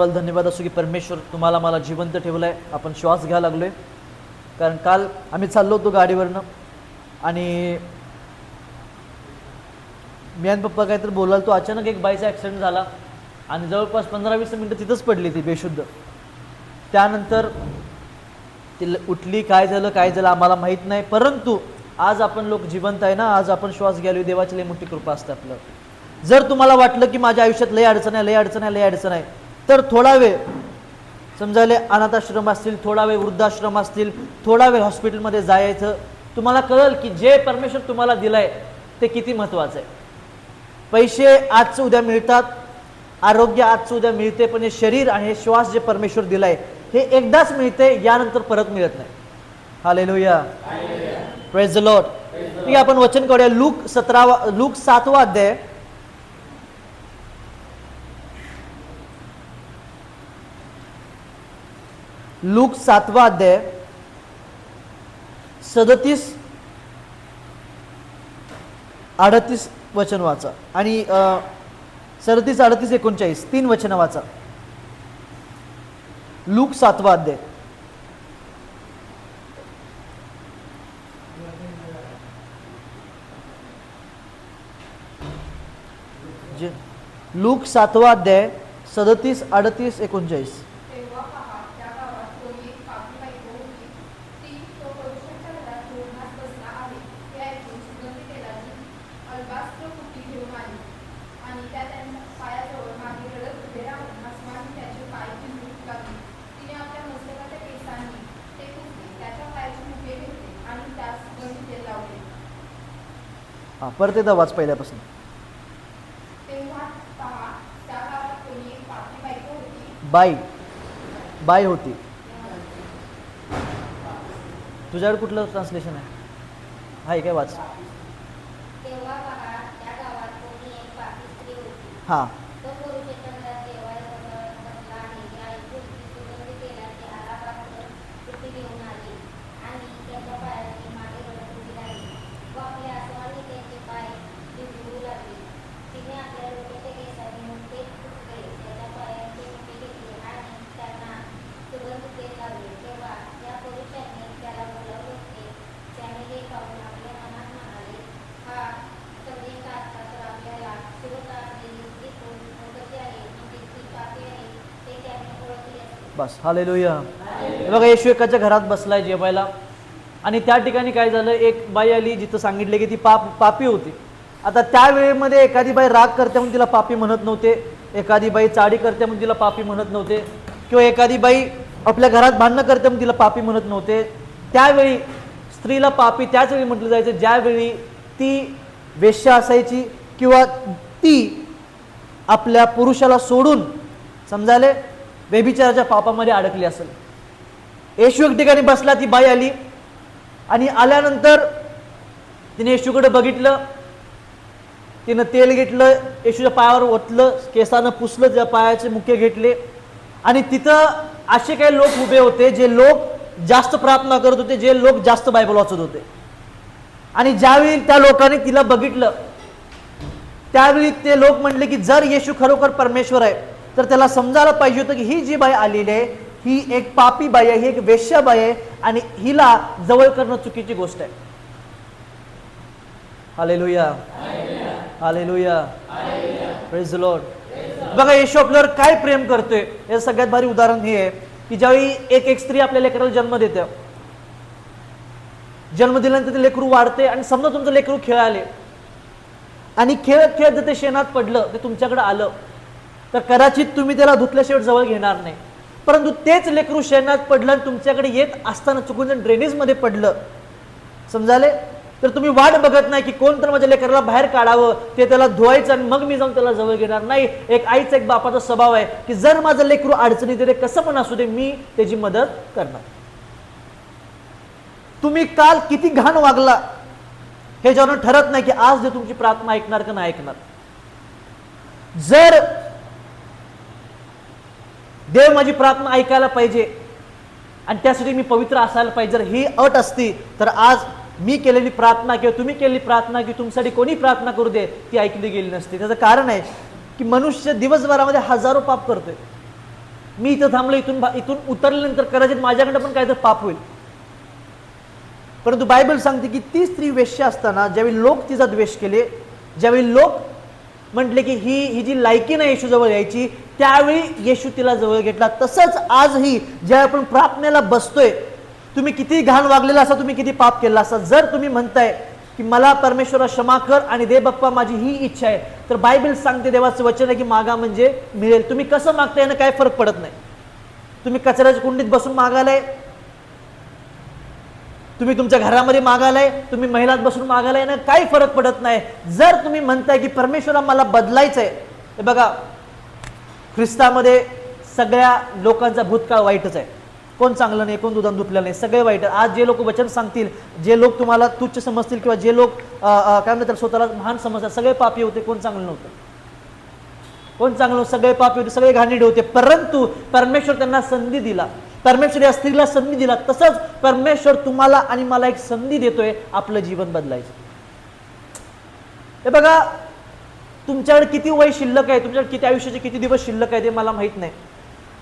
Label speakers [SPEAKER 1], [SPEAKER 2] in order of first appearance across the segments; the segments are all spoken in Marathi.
[SPEAKER 1] धन्यवाद असो की परमेश्वर तुम्हाला मला जिवंत ठेवलाय. आपण श्वास घ्यायला लागलोय. कारण काल आम्ही चाललो होतो गाडीवरनं आणि मी आणि पप्पा काहीतरी बोलाल तो अचानक एक बाईचा ॲक्सिडेंट झाला आणि जवळपास 15-20 मिनटं तिथंच पडली ती बेशुद्ध. त्यानंतर ती उठली. काय झालं आम्हाला माहीत नाही, परंतु आज आपण लोक जिवंत आहे ना, आज आपण श्वास घ्यायला. देवाची लई मोठी कृपा असते आपलं. जर तुम्हाला वाटलं की माझ्या आयुष्यात लई अडचण आहे तर थोडा वेळ समजायला अनाथाश्रम असतील, थोडा वेळ वृद्धाश्रम असतील, थोडा वेळ हॉस्पिटलमध्ये जायचं. तुम्हाला कळेल की जे परमेश्वर तुम्हाला दिलंय ते किती महत्त्वाचं आहे. पैसे आजचं उद्या मिळतात, आरोग्य आजचं उद्या मिळते, पण हे शरीर आणि हे श्वास जे परमेश्वर दिलाय हे एकदाच मिळते, यानंतर परत मिळत नाही. Hallelujah, praise the Lord. ठीक आहे, आपण वचन काढूया. लूक 7वा अध्याय. लूक 7वा अध्याय 37-38 वचन वाचा आणि 37-38-39 3 वचन वाचा. लूक 7वा अध्याय. लूक 7वा अध्याय 37-38-39. परत एकदा वाच पहिल्यापासून. बाई होती. तुझ्याकडे कुठलं ट्रान्सलेशन आहे काय? वाच. हां, बस. हालेलुया. बघा, येशू एकाच्या घरात बसलाय जेवायला आणि त्या ठिकाणी काय झालं, एक बाई आली जिथं सांगितले की ती पापी होती. आता त्या वेळेमध्ये एखादी बाई राग करते म्हणून तिला पापी म्हणत नव्हते, एखादी बाई चाडी करते म्हणून तिला पापी म्हणत नव्हते, किंवा एखादी बाई आपल्या घरात भांडणं करते म्हणून तिला पापी म्हणत नव्हते. त्यावेळी स्त्रीला पापी त्याच वेळी म्हटलं जायचं ज्यावेळी ती वेश्या असायची किंवा ती आपल्या पुरुषाला सोडून समजायले व्यभिचाराच्या पापामध्ये अडकली असेल. येशू एक ठिकाणी बसला, ती बाई आली आणि आल्यानंतर तिने येशूकडे बघितलं, तिनं तेल घेतलं, येशूच्या पायावर ओतलं, केसानं पुसलं, त्या पायाचे मुके घेतले आणि तिथं असे काही लोक उभे होते जे लोक जास्त प्रार्थना करत होते, जे लोक जास्त बायबल वाचत होते. आणि ज्यावेळी त्या लोकांनी तिला बघितलं त्यावेळी ते लोक म्हणले की जर येशू खरोखर परमेश्वर आहे तर त्याला समजायला पाहिजे होतं की ही जी बाई आलेली आहे ही एक पापी बाई आहे, ही एक वेश्या बाई आहे आणि हिला जवळ करणं चुकीची गोष्ट आहे. Hallelujah, hallelujah, praise the Lord. बघा, येशू आपल्यावर काय प्रेम करतोय हे सगळ्यात भारी उदाहरण हे आहे की ज्यावेळी एक स्त्री आपल्या लेकराला जन्म देते, जन्म दिल्यानंतर ते लेकरू वाढते आणि समजा तुमचं लेकरू खेळाले आणि खेळत जर ते शेणात पडलं, ते तुमच्याकडे आलं तर कदाचित तुम्ही त्याला धुतल्याशिवाय जवळ घेणार नाही. परंतु तेच लेकरू शेणात पडलं आणि तुमच्याकडे येत असताना चुकून ड्रेनेजमध्ये पडलं समजाले, तर तुम्ही वाट बघत नाही की कोण तर माझ्या लेकराला बाहेर काढावं, ते त्याला धुवायचं आणि मग मी जाऊन त्याला जवळ घेणार नाही. एक आईचा एक बापाचा स्वभाव आहे की जर माझं लेकरू अडचणीत येते कसं पण असू दे मी त्याची मदत करणार. तुम्ही काल किती घाण वागला हे जेव्हा ठरत नाही की आज जे तुमची प्रार्थना ऐकणार का नाही ऐकणार. जर देव माझी प्रार्थना ऐकायला पाहिजे आणि त्यासाठी मी पवित्र असायला पाहिजे, जर ही अट असती तर आज मी केलेली प्रार्थना किंवा तुम्ही केलेली प्रार्थना की तुमच्यासाठी कोणी प्रार्थना करू दे ती ऐकली गेली नसती. त्याचं कारण आहे की मनुष्य दिवसभरामध्ये हजारो पाप करतोय. मी इथं थांबलो, इथून उतरल्यानंतर कदाचित माझ्याकडे पण काहीतरी पाप होईल. परंतु बायबल सांगते की ती स्त्री वेश्या असताना ज्यावेळी लोक तिचा द्वेष केले, ज्यावेळी लोक म्हटले की ही जी लायकी नाही येशू जवळ यायची, त्यावेळी येशू तिला जवळ घेतला. तसंच आजही ज्या आपण प्रार्थनेला बसतोय, तुम्ही किती घाण वागलेला असा, तुम्ही किती पाप केला असा, जर तुम्ही म्हणताय की मला परमेश्वरा क्षमा कर आणि दे बाप्पा माझी ही इच्छा आहे, तर बायबल सांगते, देवाचं वचन आहे की मागा म्हणजे मिळेल. तुम्ही कसं मागताय ना काय फरक पडत नाही. तुम्ही कचऱ्याच्या कुंडीत बसून मागालाय, तुम्ही तुमच्या घरामध्ये मागालाय, तुम्ही महिलात बसून मागालाय ना, काही फरक पडत नाही. जर तुम्ही म्हणताय की परमेश्वरा मला बदलायचंय, हे बघा ख्रिस्तामध्ये सगळ्या लोकांचा भूतकाळ वाईटच आहे. कोण चांगलं नाही, कोण दुधान धुतलेलं नाही, सगळे वाईट. आज जे लोक वचन सांगतील, जे लोक तुम्हाला तुच्छ समजतील किंवा जे लोक काय म्हणतात स्वतःला महान समजतात, सगळे पापी होते. कोण चांगलं नव्हतं, कोण चांगलं, सगळे पापी होते, सगळे घाणेरडे होते. परंतु परमेश्वर त्यांना संधी दिला, परमेश्वर या स्त्रीला संधी दिला. तसंच परमेश्वर तुम्हाला आणि मला एक संधी देतोय आपलं जीवन बदलायचं. हे बघा, तुमच्याकडे किती वय शिल्लक आहे, तुमच्याकडे किती आयुष्याचे किती दिवस शिल्लक आहे ते मला माहित नाही,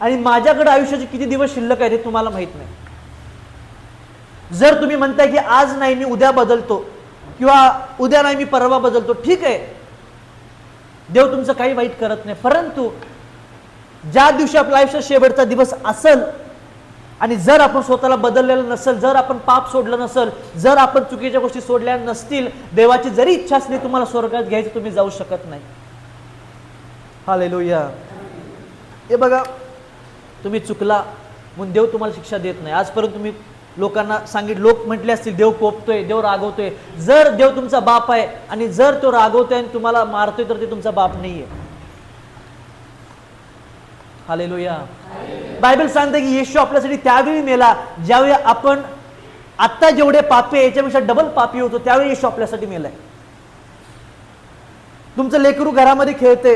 [SPEAKER 1] आणि माझ्याकडे आयुष्याचे किती दिवस शिल्लक आहे ते तुम्हाला माहित नाही. जर तुम्ही म्हणताय की आज नाही मी उद्या बदलतो, किंवा उद्या नाही मी परवा बदलतो, ठीक आहे, देव तुमचं काही वाईट करत नाही. परंतु ज्या दिवशी आपल्या आयुष्यात शेवटचा दिवस असेल, आणि जर आपण स्वतःला बदललेलं नसेल, जर आपण पाप सोडलं नसेल, जर आपण चुकीच्या गोष्टी सोडल्या नसतील, देवाची जरी इच्छा असली तुम्हाला स्वर्गात घ्यायची, तुम्ही जाऊ शकत नाही. हालेलुया. हे बघा, तुम्ही चुकला म्हणून देव तुम्हाला शिक्षा देत नाही. आजपर्यंत तुम्ही लोकांना लोक म्हटले असतील देव कोपतोय, देव रागवतोय. जर देव तुमचा बाप आहे आणि जर तो रागवतोय आणि तुम्हाला मारतोय, तर ते तुमचा बाप नाहीये. हालेलुया. बायबल सांगते की येशू आपल्यासाठी त्यावेळी मेला ज्यावेळी आपण आता जेवढे पापी आहे याच्यापेक्षा डबल पापी होतो, त्यावेळी येशू आपल्यासाठी मेलाय. तुमचं लेकरू घरामध्ये खेळते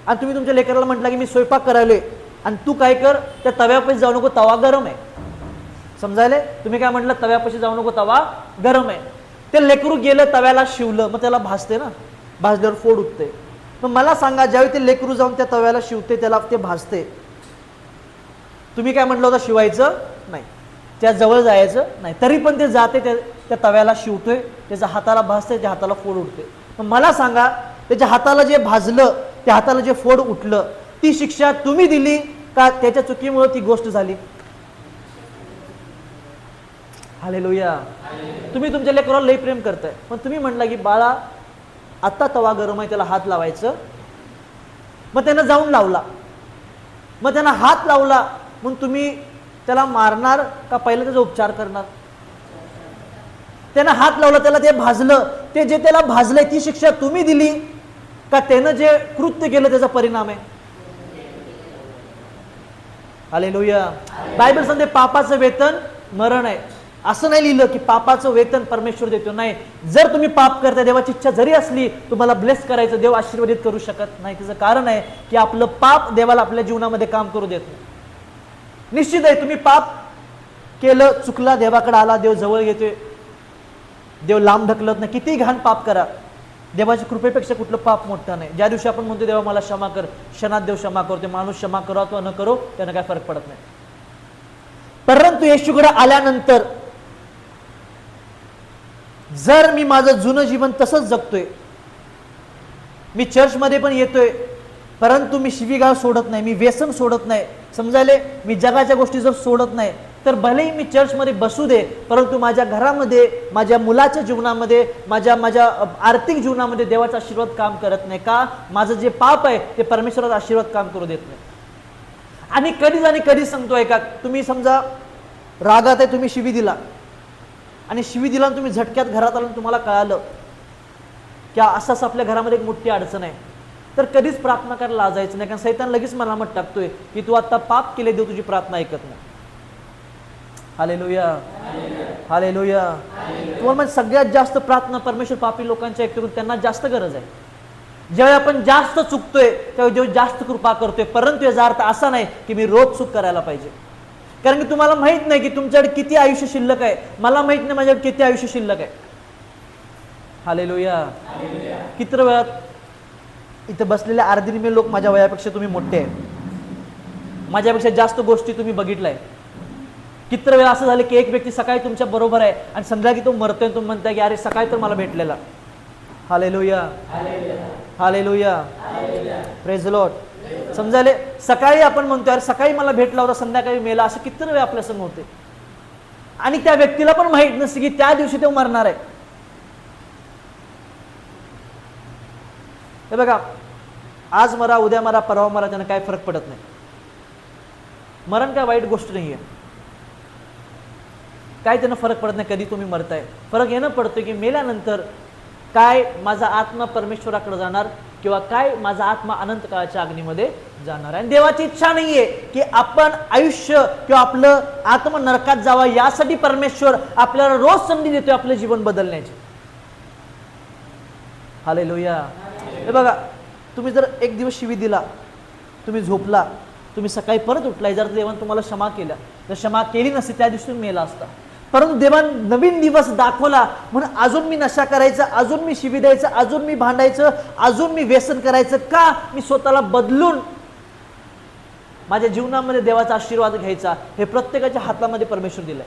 [SPEAKER 1] आणि तुम्ही तुमच्या लेकराला म्हटलं की मी स्वयंपाक करायलोय, आणि तू काय कर, त्या तव्यापाशी जाऊ नको, तवा गरम आहे. समजायले, तुम्ही काय म्हटलं, तव्यापाशी जाऊ नको, तवा गरम आहे. ते लेकरू गेलं, तव्याला शिवलं, मग त्याला भाजते ना, भाजल्यावर फोड उठते. मग मला सांगा, ज्यावेळी ते लेकरू जाऊन त्या तव्याला शिवते, त्याला ते भाजते, तुम्ही काय म्हटलं होतं, शिवायचं नाही, त्या जवळ जायचं नाही, तरी पण ते जाते, त्या तव्याला शिवतोय, त्याच्या हाताला भाजते, त्या हाताला फोड उठते. मग मला सांगा, त्याच्या हाताला जे भाजलं, त्या हाताला जे फोड उठलं, ती शिक्षा तुम्ही दिली का त्याच्या चुकीमुळे ती गोष्ट झाली? हालेलुया. तुम्ही तुमच्या लेकराला लई प्रेम करताय, पण तुम्ही म्हणला की बाळा आता तवा गरम आहे, त्याला हात लावायचं. मग त्यानं जाऊन लावला, मग त्यानं हात लावला म्हणून तुम्ही त्याला मारणार का पहिला त्याचा उपचार करणार? त्यानं हात लावला, त्याला ते भाजलं, ते जे त्याला भाजलंय ती शिक्षा तुम्ही दिली का त्यानं जे कृत्य केलं त्याचा परिणाम आहे? हालेलुया. बायबल सांगते पापाचं वेतन मरण आहे. असं नाही लिहिलं की पापाचं वेतन परमेश्वर देतो, नाही. जर तुम्ही पाप करताय, देवाची इच्छा जरी असली तुम्हाला ब्लेस करायचं, देव आशीर्वादित करू शकत नाही. त्याचं कारण आहे की आपलं पाप देवाला आपल्या जीवनामध्ये काम करू देत नाही. निश्चित आहे, तुम्ही पाप केलं, चुकला, देवाकडे आला, देव जवळ घेतोय, देव लांब ढकलत नाही. किती घाण पाप करा, देवाच्या कृपेपेक्षा कुठलं पाप मोठं नाही. ज्या दिवशी आपण म्हणतो देवा मला क्षमा कर, क्षणात देव क्षमा करतो. माणूस क्षमा करो अथवा न करो त्यानं काय फरक पडत नाही. परंतु येशूकडे आल्यानंतर जर मी माझं जुनं जीवन तसंच जगतोय, मी चर्चमध्ये पण येतोय, परंतु मी शिवीगाळ सोडत नाही, मी व्यसन सोडत नाही, समजायले, मी जगाच्या गोष्टी जर सोडत नाही, तर भलेही मी चर्चमध्ये बसू दे, परंतु माझ्या घरामध्ये, माझ्या मुलाच्या जीवनामध्ये, माझ्या आर्थिक जीवनामध्ये देवाचा आशीर्वाद काम करत नाही. का? माझं जे पाप आहे ते परमेश्वराचा आशीर्वाद काम करू देत नाही. आणि कधीच आणि कधीच सांगतोय का, तुम्ही समजा रागात आहे, तुम्ही शिवी दिला, आणि शिवी दिला तुम्ही झटक्यात घरात आला, तुम्हाला कळालं की असंच आपल्या घरामध्ये एक मोठी अडचण आहे, तर कधीच प्रार्थना करायला लाजायचं नाही. कारण सैतान लगेच मनामध्ये टाकतोय की तू आता पाप केले, देव तुझी प्रार्थना ऐकत नाही. Hallelujah, hallelujah. तुम्हाला म्हणजे सगळ्यात जास्त प्रार्थना परमेश्वर पापी लोकांच्या ऐकतो, त्यांना जास्त गरज आहे. ज्यावेळी आपण जास्त चुकतोय त्यावेळी देव जास्त कृपा करतोय. परंतु याचा अर्थ असा नाही की मी रोज चूक करायला पाहिजे, कारण की तुम्हाला माहित नाही की तुमच्याकडे किती आयुष्य शिल्लक आहे. मला माहित नाही माझ्याकडे किती आयुष्य शिल्लक आहे. हालेलुया. किती वेळात इथं बसलेले अर्धनिमे लोक माझ्या वयापेक्षा तुम्ही मोठे आहे. माझ्यापेक्षा जास्त गोष्टी तुम्ही बघितलाय. किती वेळा असं झालं की एक व्यक्ती सकाळी तुमच्या बरोबर आहे आणि संध्याकाळी तो मरतोय, तुम्ही म्हणताय की अरे सकाळी तर मला भेटलेला. Hallelujah, hallelujah, praise the Lord. समजायले, सकाळी आपण म्हणतो अरे सकाळी मला भेटला होता, संध्याकाळी मेला. असं किती वेळ आपल्या समोर होते आणि त्या व्यक्तीला पण माहित नसते की त्या दिवशी तो मरणार आहे. हे बघा, आज मरा, उद्या मरा, परवा मरा, त्यांना काय फरक पडत नाही. मरण काय वाईट गोष्ट नाहीये, काय त्यांना फरक पडत नाही कधी तुम्ही मरताय. फरक येणं पडतो की मेल्यानंतर काय माझा आत्मा परमेश्वराकडे जाणार किंवा काय माझा आत्मा अनंत काळाच्या अग्नीमध्ये जाणार. आणि देवाची इच्छा नाहीये की आपण आयुष्य किंवा आपलं आत्मा नरकात जावा. यासाठी परमेश्वर आपल्याला रोज संधी देतोय आपलं जीवन बदलण्याची. हालेलुया. हे बघा, तुम्ही जर एक दिवस शिवी दिला, तुम्ही झोपला, तुम्ही सकाळी परत उठलाय, जर देवान तुम्हाला क्षमा केल्या, जर क्षमा केली नसती त्या दिवशी तुम्ही मेला असता. परंतु देवान नवीन दिवस दाखवला म्हणून अजून मी नशा करायचा, अजून मी शिवी द्यायचं, अजून मी भांडायचं, अजून मी व्यसन करायचं. का? मी स्वतःला बदलून माझ्या जीवनामध्ये देवाचा आशीर्वाद घ्यायचा. हे प्रत्येकाच्या हातामध्ये परमेश्वर दिलाय.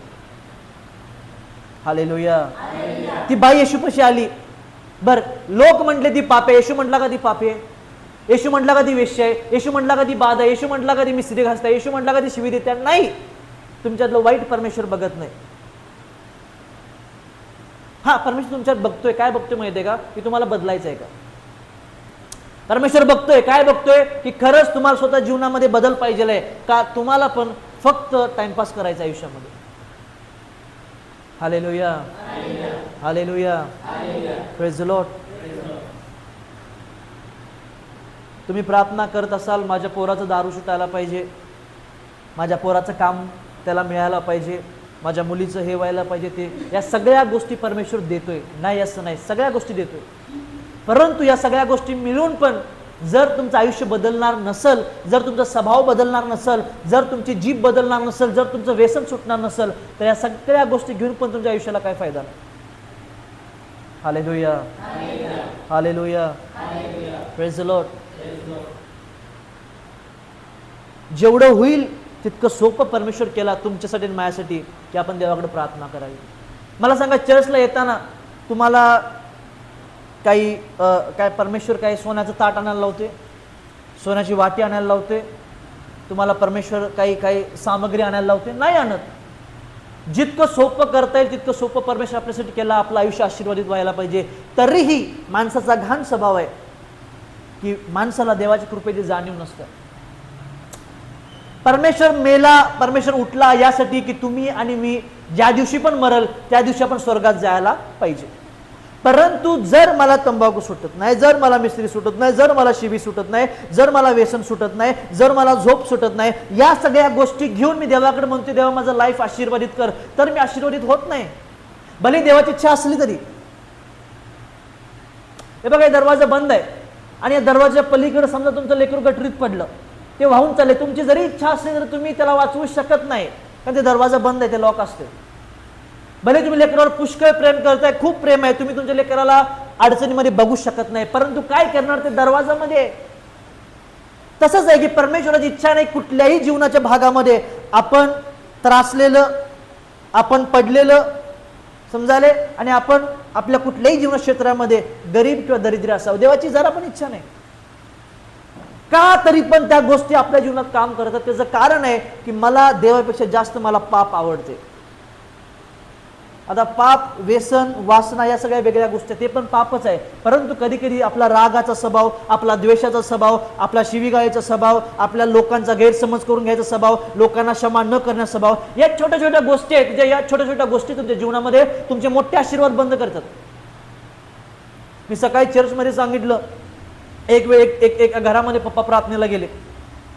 [SPEAKER 1] हालेलुया. ती बाई येशूपाशी आली. बर, लोक म्हटले ती पापे. येशू म्हटला का ती पापे? येशू म्हटला का ती वेश्य आहे? येशू म्हटला का ती बाद आहे? येशू म्हटला का ती मिस्त्री घासताय? येशू म्हटला का ती शिवी देत्या? नाही. तुमच्यातलं वाईट परमेश्वर बघत नाही. हा, परमेश्वर तुमच्यात बघतोय. काय बघतोय माहितीये का? की तुम्हाला बदलायचं आहे का? परमेश्वर बघतोय, काय बघतोय? की खरंच तुम्हाला स्वतः जीवनामध्ये बदल पाहिजे का तुम्हाला पण फक्त टाइमपास करायचा आयुष्यामध्ये. Hallelujah, hallelujah, praise the Lord. तुम्ही प्रार्थना करत असाल, माझ्या पोराचं दारू सुटायला पाहिजे, माझ्या पोराचं काम त्याला मिळायला पाहिजे, माझ्या मुलीचं हे व्हायला पाहिजे, ते या सगळ्या गोष्टी परमेश्वर देतोय. नाही असं नाही, सगळ्या गोष्टी देतोय. परंतु या सगळ्या गोष्टी मिळून पण जर तुमचं आयुष्य बदलणार नसेल, जर तुमचा स्वभाव बदलणार नसेल, जर तुमची जीभ बदलणार नसेल, जर तुमचं व्यसन सुटणार नसेल, तर या सगळ्या गोष्टी घेऊन पण तुमच्या आयुष्याला काय फायदा नाही. Hallelujah, hallelujah, praise the Lord. जेवढं होईल तितकं सोपं परमेश्वर केला तुमच्यासाठी आणि माझ्यासाठी की आपण देवाकडे प्रार्थना करावी. मला सांगा, चर्चला येताना तुम्हाला काही काय परमेश्वर काही सोन्याचं ताट आणायला लावते, सोन्याची वाटी आणायला लावते? तुम्हाला परमेश्वर काही काही सामग्री आणायला लावते? नाही आणत. जितकं सोपं करता येईल तितकं सोपं परमेश्वर आपल्यासाठी केला. आपलं आयुष्य आशीर्वादित व्हायला पाहिजे. तरीही माणसाचा घाण स्वभाव आहे की माणसाला देवाची कृपेची जाणीव नसते. परमेश्वर मेला, परमेश्वर उठला यासाठी की तुम्ही आणि मी ज्या दिवशी पण मरल त्या दिवशी आपण स्वर्गात जायला पाहिजे. परंतु जर मला तंबाखू सुटत नाही, जर मला मिस्त्री सुटत नाही, जर मला शिवी सुटत नाही, जर मला व्यसन सुटत नाही, जर मला झोप सुटत नाही, या सगळ्या गोष्टी घेऊन मी देवाकडे म्हणते देवा माझं लाईफ आशीर्वादित कर, तर मी आशीर्वादित होत नाही. भले देवाची इच्छा असली तरी. हे बघा, दरवाजा बंद आहे आणि या दरवाजा पलीकडे समजा तुमचं लेकरू गटरीत पडलं, ते वाहून चालले. तुमची जरी इच्छा असली तर तुम्ही त्याला वाचवू शकत नाही, कारण ते दरवाजा बंद आहे, ते लॉक असते. भले तुम्ही लेकरावर पुष्कळ प्रेम करताय, खूप प्रेम आहे, तुम्ही तुमच्या लेकराला अडचणीमध्ये बघू शकत नाही, परंतु काय करणार, ते दरवाजामध्ये. तसंच आहे की परमेश्वराची इच्छा नाही कुठल्याही जीवनाच्या भागामध्ये आपण त्रासलेलं, आपण पडलेलं समजाले आणि आपण आपल्या कुठल्याही जीवन क्षेत्रामध्ये गरीब किंवा दरिद्र असावं. देवाची जरा पण इच्छा नाही. का? तरी पण त्या गोष्टी आपल्या जीवनात काम करतात. त्याचं कारण आहे की मला देवापेक्षा जास्त मला पाप आवडते. आता पाप, व्यसन, वासना या सगळ्या वेगळ्या गोष्टी, ते पण पापच आहे. परंतु कधी कधी आपला रागाचा स्वभाव, आपला द्वेषाचा स्वभाव, आपला शिवीगाळीचा स्वभाव, आपल्या लोकांचा गैरसमज करून घ्यायचा स्वभाव, लोकांना क्षमा न करण्याचा स्वभाव, या छोट्या छोट्या गोष्टी आहेत ज्या या छोट्या छोट्या गोष्टी तुमच्या जीवनामध्ये तुमचे मोठे आशीर्वाद बंद करतात. मी सकाळी चर्चमध्ये सांगितलं, एक वेळ एक घरामध्ये पप्पा प्रार्थनेला गेले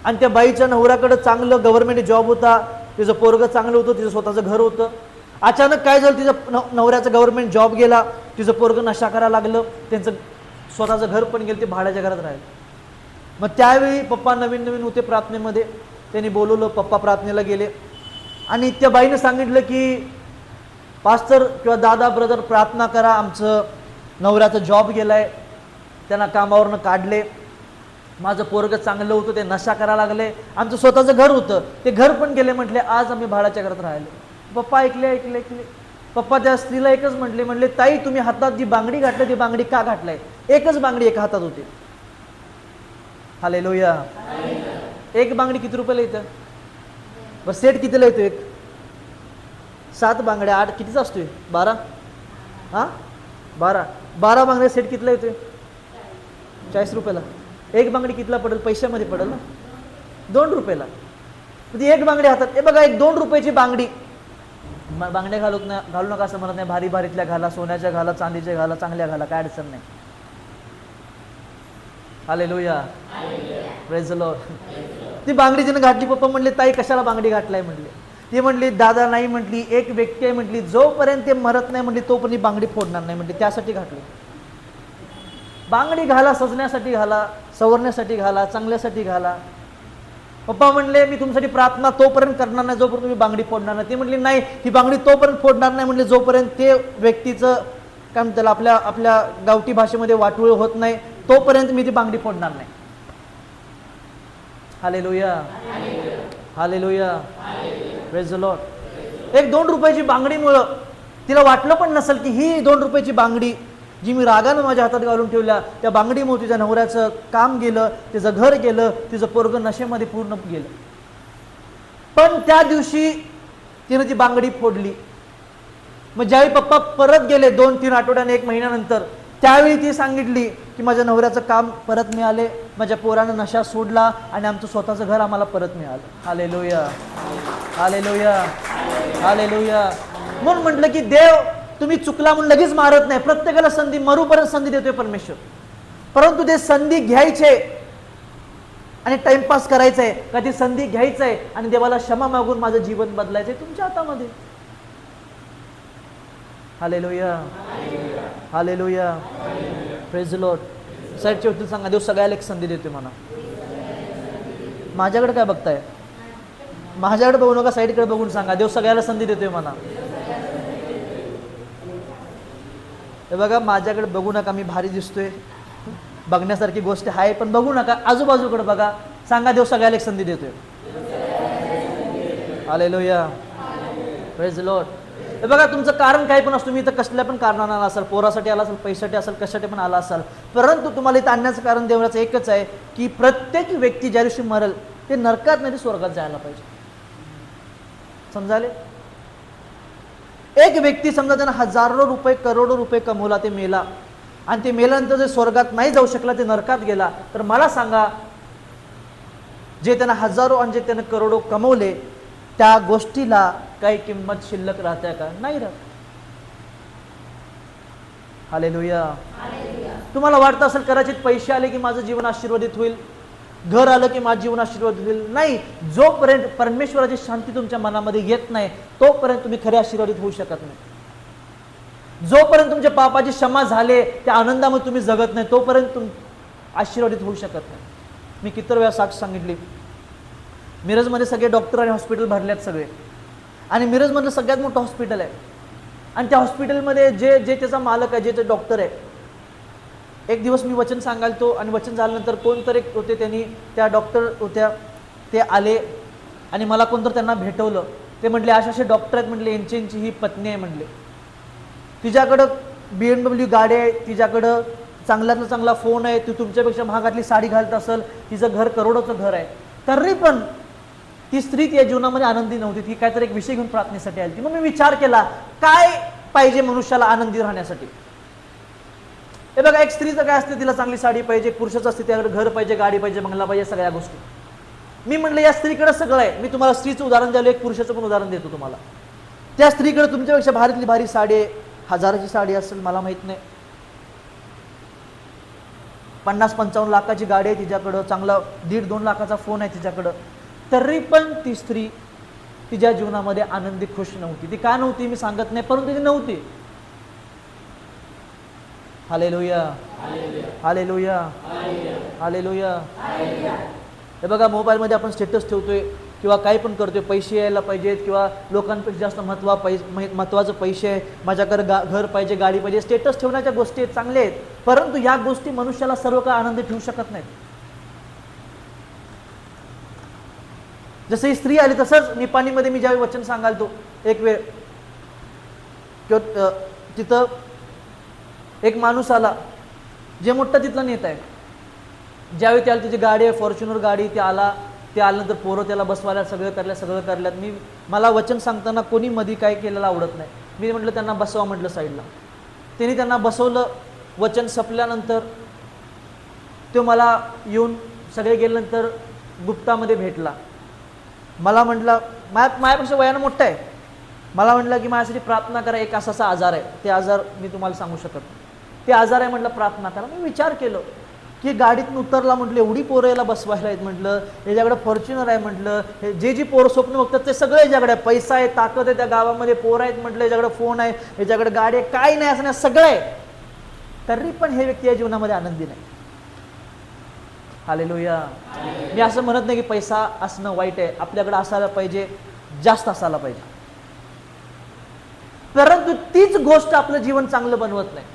[SPEAKER 1] आणि त्या बाईच्या नवऱ्याकडे चांगलं गव्हर्नमेंट जॉब होता, तिचं पोरगं चांगलं होतं, तिचं स्वतःचं घर होतं. अचानक काय झालं, तिचं नवऱ्याचा गव्हर्नमेंट जॉब गेला, तिचं पोरगं नशा करायला लागलं, त्यांचं स्वतःचं घर पण गेलं, ते भाड्याच्या घरात राहिलं. मग त्यावेळी पप्पा नवीन नवीन होते प्रार्थनेमध्ये, त्यांनी बोलवलं, पप्पा प्रार्थनेला गेले आणि त्या बाईनं सांगितलं की पास्टर किंवा दादा ब्रदर प्रार्थना करा, आमचं नवऱ्याचा जॉब गेलाय, त्यांना कामावरनं काढले माझं पोरग चांगलं होतं, ते नशा करायला लागले. आमचं स्वतःचं घर होतं, ते घर पण गेले. म्हटले आज आम्ही भाड्याच्या घरात राहिले. पप्पा ऐकले. पप्पा त्या स्त्रीला एकच म्हटले, ताई तुम्ही हातात जी बांगडी घातली ती बांगडी का घातलाय? एकच बांगडी एका हातात होती. हालेलुया. एक बांगडी किती रुपयाला येतं? बरं सेट कितीला येतो? एक 7 बांगड्या 8 कितीचा असतोय? 12. हां 12 बांगड्या सेट कितीला येतोय? 40 रुपयाला. एक बांगडी कितीला पडेल? पैशामध्ये पडेल ना, 2 रुपयाला. ती एक बांगडी हातात. हे बघा, एक 2 रुपयाची बांगडी. बांगड्या घालू नका असं म्हणत नाही. भारी भारीतल्या घाला, सोन्याच्या घाला, चांदीच्या घाला, चांगल्या घाला, काय अडचण नाही. हालेलुया. Praise the Lord. ती बांगडी जिने घातली, पप्पा म्हणले ताई कशाला बांगडी घातलाय म्हणले. ती म्हणली दादा नाही म्हटली, एक व्यक्ती आहे म्हटली, जोपर्यंत ते मरत नाही म्हटली तोपर्यंत बांगडी फोडणार नाही म्हटली, त्यासाठी घातली. बांगडी घाला, सजण्यासाठी घाला, सवरण्यासाठी घाला, चांगल्यासाठी घाला. पप्पा म्हणले मी तुमच्यासाठी प्रार्थना तोपर्यंत करणार नाही जोपर्यंत तुम्ही बांगडी फोडणार नाही. ती म्हणली नाही, ही बांगडी तोपर्यंत फोडणार नाही म्हणले जोपर्यंत ते व्यक्तीचं काय म्हणतात आपल्या गावठी भाषेमध्ये वाटोळ होत नाही तोपर्यंत मी ती बांगडी फोडणार नाही. Hallelujah. Hallelujah. Praise the Lord. एक 2 रुपयाची बांगडीमुळं तिला वाटलं पण नसेल की ही 2 रुपयाची बांगडी जी मी रागानं माझ्या हातात घालून ठेवल्या, त्या बांगडीमुळे तिच्या नवऱ्याचं काम गेलं, तिचं घर गेलं, तिचं पोरगं नशेमध्ये पूर्ण गेलं. पण त्या दिवशी तिनं ती बांगडी फोडली. मग ज्यावेळी पप्पा परत गेले 2-3 आठवड्याने, 1 महिन्यानंतर, त्यावेळी ती सांगितली की माझ्या नवऱ्याचं काम परत मिळाले, माझ्या पोरानं नशा सोडला आणि आमचं स्वतःचं घर आम्हाला परत मिळालं. हालेलुया. हालेलुया. हालेलुया. म्हणून म्हटलं की देव तुम्ही चुकला म्हणून लगेच मारत नाही. प्रत्येकाला संधी, मरूपर्यंत संधी देतोय परमेश्वर. परंतु ते संधी घ्यायचे आणि टाइमपास करायचा आहे का ती संधी घ्यायचं आहे आणि देवाला क्षमा मागून माझं जीवन बदलायचंय, तुमच्या हातामध्ये. Hallelujah. Hallelujah. Praise the Lord. साईडच्या व्यक्तीला सांगा देव सगळ्याला एक संधी देतोय म्हणा. माझ्याकडे काय बघताय? माझ्याकडे बघू नका, साईडकडे बघून सांगा देव सगळ्याला संधी देतोय म्हणा. हे बघा, माझ्याकडे बघू नका, मी भारी दिसतोय, बघण्यासारखी गोष्ट आहे, पण बघू नका, आजूबाजूकडे बघा, सांगा देव सगळ्याला एक संधी देतोय. हालेलुया. Praise the Lord. हे बघा, तुमचं कारण काही पण असतो, मी इथं कसल्या पण कारणानं आला असाल, पोरासाठी आला असाल, पैशासाठी असाल, कशासाठी पण आला असाल, परंतु तुम्हाला इथं आणण्याचं कारण देवाचं एकच आहे की प्रत्येक व्यक्ती ज्या दिवशी मरेल ते नरकात नाही, ते स्वर्गात जायला पाहिजे. समजाले? एक व्यक्ती समजा त्यानं हजारो रुपये, करोडो रुपये कमवला, ते मेला आणि ते मेल्यानंतर जे स्वर्गात नाही जाऊ शकला, ते नरकात गेला, तर मला सांगा जे त्यानं हजारो आणि जे त्यानं करोडो कमवले त्या गोष्टीला काही किंमत शिल्लक राहते का? नाही राहत. हालेलुया. तुम्हाला वाटतं असेल कदाचित पैसे आले की माझं जीवन आशीर्वादित होईल, घर आलं की माझं जीवन आशीर्वादित होईल. नाही, जोपर्यंत परमेश्वराची शांती तुमच्या मनामध्ये येत नाही तोपर्यंत तुम्ही खरे आशीर्वादित होऊ शकत नाही. जोपर्यंत तुमच्या पापाची क्षमा झाले त्या आनंदामध्ये तुम्ही जगत नाही तोपर्यंत तुम्ही आशीर्वादित होऊ शकत नाही. मी किती वेळा साक्ष सांगितली, मिरजमध्ये सगळे डॉक्टर आणि हॉस्पिटल भरले आहेत सगळे, आणि मिरजमधलं सगळ्यात मोठं हॉस्पिटल आहे, आणि त्या हॉस्पिटलमध्ये जे त्याचा मालक आहे, जे ते डॉक्टर आहे, एक दिवस मी वचन सांगायचो आणि वचन झाल्यानंतर कोणतरी होते, त्यांनी त्या डॉक्टर होत्या, ते आले आणि मला कोणतरी त्यांना भेटवलं. ते म्हटले असे असे डॉक्टर आहेत म्हटले, यांची ही पत्नी आहे म्हटले, तिच्याकडं BMW गाडी आहे, तिच्याकडं चांगल्यातला चांगला फोन आहे, ती तुमच्यापेक्षा महागातली साडी घालत असेल, तिचं घर करोडोचं घर आहे, तरी पण ती स्त्री त्या जीवनामध्ये आनंदी नव्हती. ती काहीतरी एक विषय घेऊन प्रार्थनेसाठी आली. मग मी विचार केला काय पाहिजे मनुष्याला आनंदी राहण्यासाठी. हे बघा, एक स्त्रीचं काय असते, तिला चांगली साडी पाहिजे, पुरुषाचं असते त्याकडे घर पाहिजे, गाडी पाहिजे, बंगला पाहिजे, सगळ्या गोष्टी. मी म्हणलं या स्त्रीकडे सगळं आहे. मी तुम्हाला स्त्रीचं उदाहरण द्यायला एक पुरुषाचं पण उदाहरण देतो तुम्हाला. त्या स्त्रीकडे तुमच्यापेक्षा भारीतली भारी साडी आहे, हजाराची साडी असेल मला माहित नाही, 50-55 लाखाची गाडी आहे तिच्याकडं, चांगला 1.5-2 लाखाचा फोन आहे तिच्याकडं, तरी पण ती स्त्री तिच्या जीवनामध्ये आनंदी खुश नव्हती. ती का नव्हती मी सांगत नाही, परंतु ती नव्हती. हालेलुया. हालेलुया. हालेलुया. हे बघा, मोबाईलमध्ये आपण स्टेटस ठेवतोय किंवा काही पण करतोय, पैसे यायला पाहिजेत किंवा लोकांपेक्षा जास्त महत्त्वाचं पैसे आहे, माझ्याकडे घर पाहिजे, गाडी पाहिजे, स्टेटस ठेवण्याच्या गोष्टी आहेत, चांगल्या आहेत, परंतु ह्या गोष्टी मनुष्याला सर्व काळ आनंदी ठेवू शकत नाहीत. जसं ही स्त्री आली तसंच निपाणीमध्ये मी ज्यावेळी वचन सांगालतो एक वेळ किंवा तिथं एक माणूस आला, जे मोठा तिथला नेता आहे. ज्यावेळी त्याला त्याची गाडी आहे, फॉर्च्युनर गाडी, ते आल्यानंतर पोरं त्याला बसवायला सगळं करल्यात. मला वचन सांगताना कोणी मध्ये काय केलेलं आवडत नाही. मी म्हटलं त्यांना बसवा म्हटलं साईडला. त्यांनी त्यांना बसवलं. वचन संपल्यानंतर तो मला येऊन सगळे गेल्यानंतर गुप्तामध्ये भेटला. मला म्हटलं, माझ्यापेक्षा वयानं मोठा आहे. मला म्हटलं की माझ्यासाठी प्रार्थना करा, एक असा आजार आहे, ते आजार मी तुम्हाला सांगू शकत नाही, ते आजार आहे म्हटलं, प्रार्थना करा. मी विचार केलं की गाडीतून उतरला, म्हटलं एवढी पोरं याला बसवायला आहेत, म्हटलं याच्याकडे फॉर्च्युनर आहे, म्हटलं हे जे पोरं स्वप्न बघतात ते सगळे याच्याकडे आहे, पैसा आहे, ताकद आहे, त्या गावामध्ये पोरं आहेत, म्हटलं याच्याकडे फोन आहे, याच्याकडे गाडी आहे, काय नाही असं नाही, सगळं आहे. तरी पण हे व्यक्ती या जीवनामध्ये आनंदी नाही. हालेलुया. मी असं म्हणत नाही की पैसा असणं वाईट आहे, आपल्याकडे असायला पाहिजे, जास्त असायला पाहिजे, परंतु तीच गोष्ट आपलं जीवन चांगलं बनवत नाही.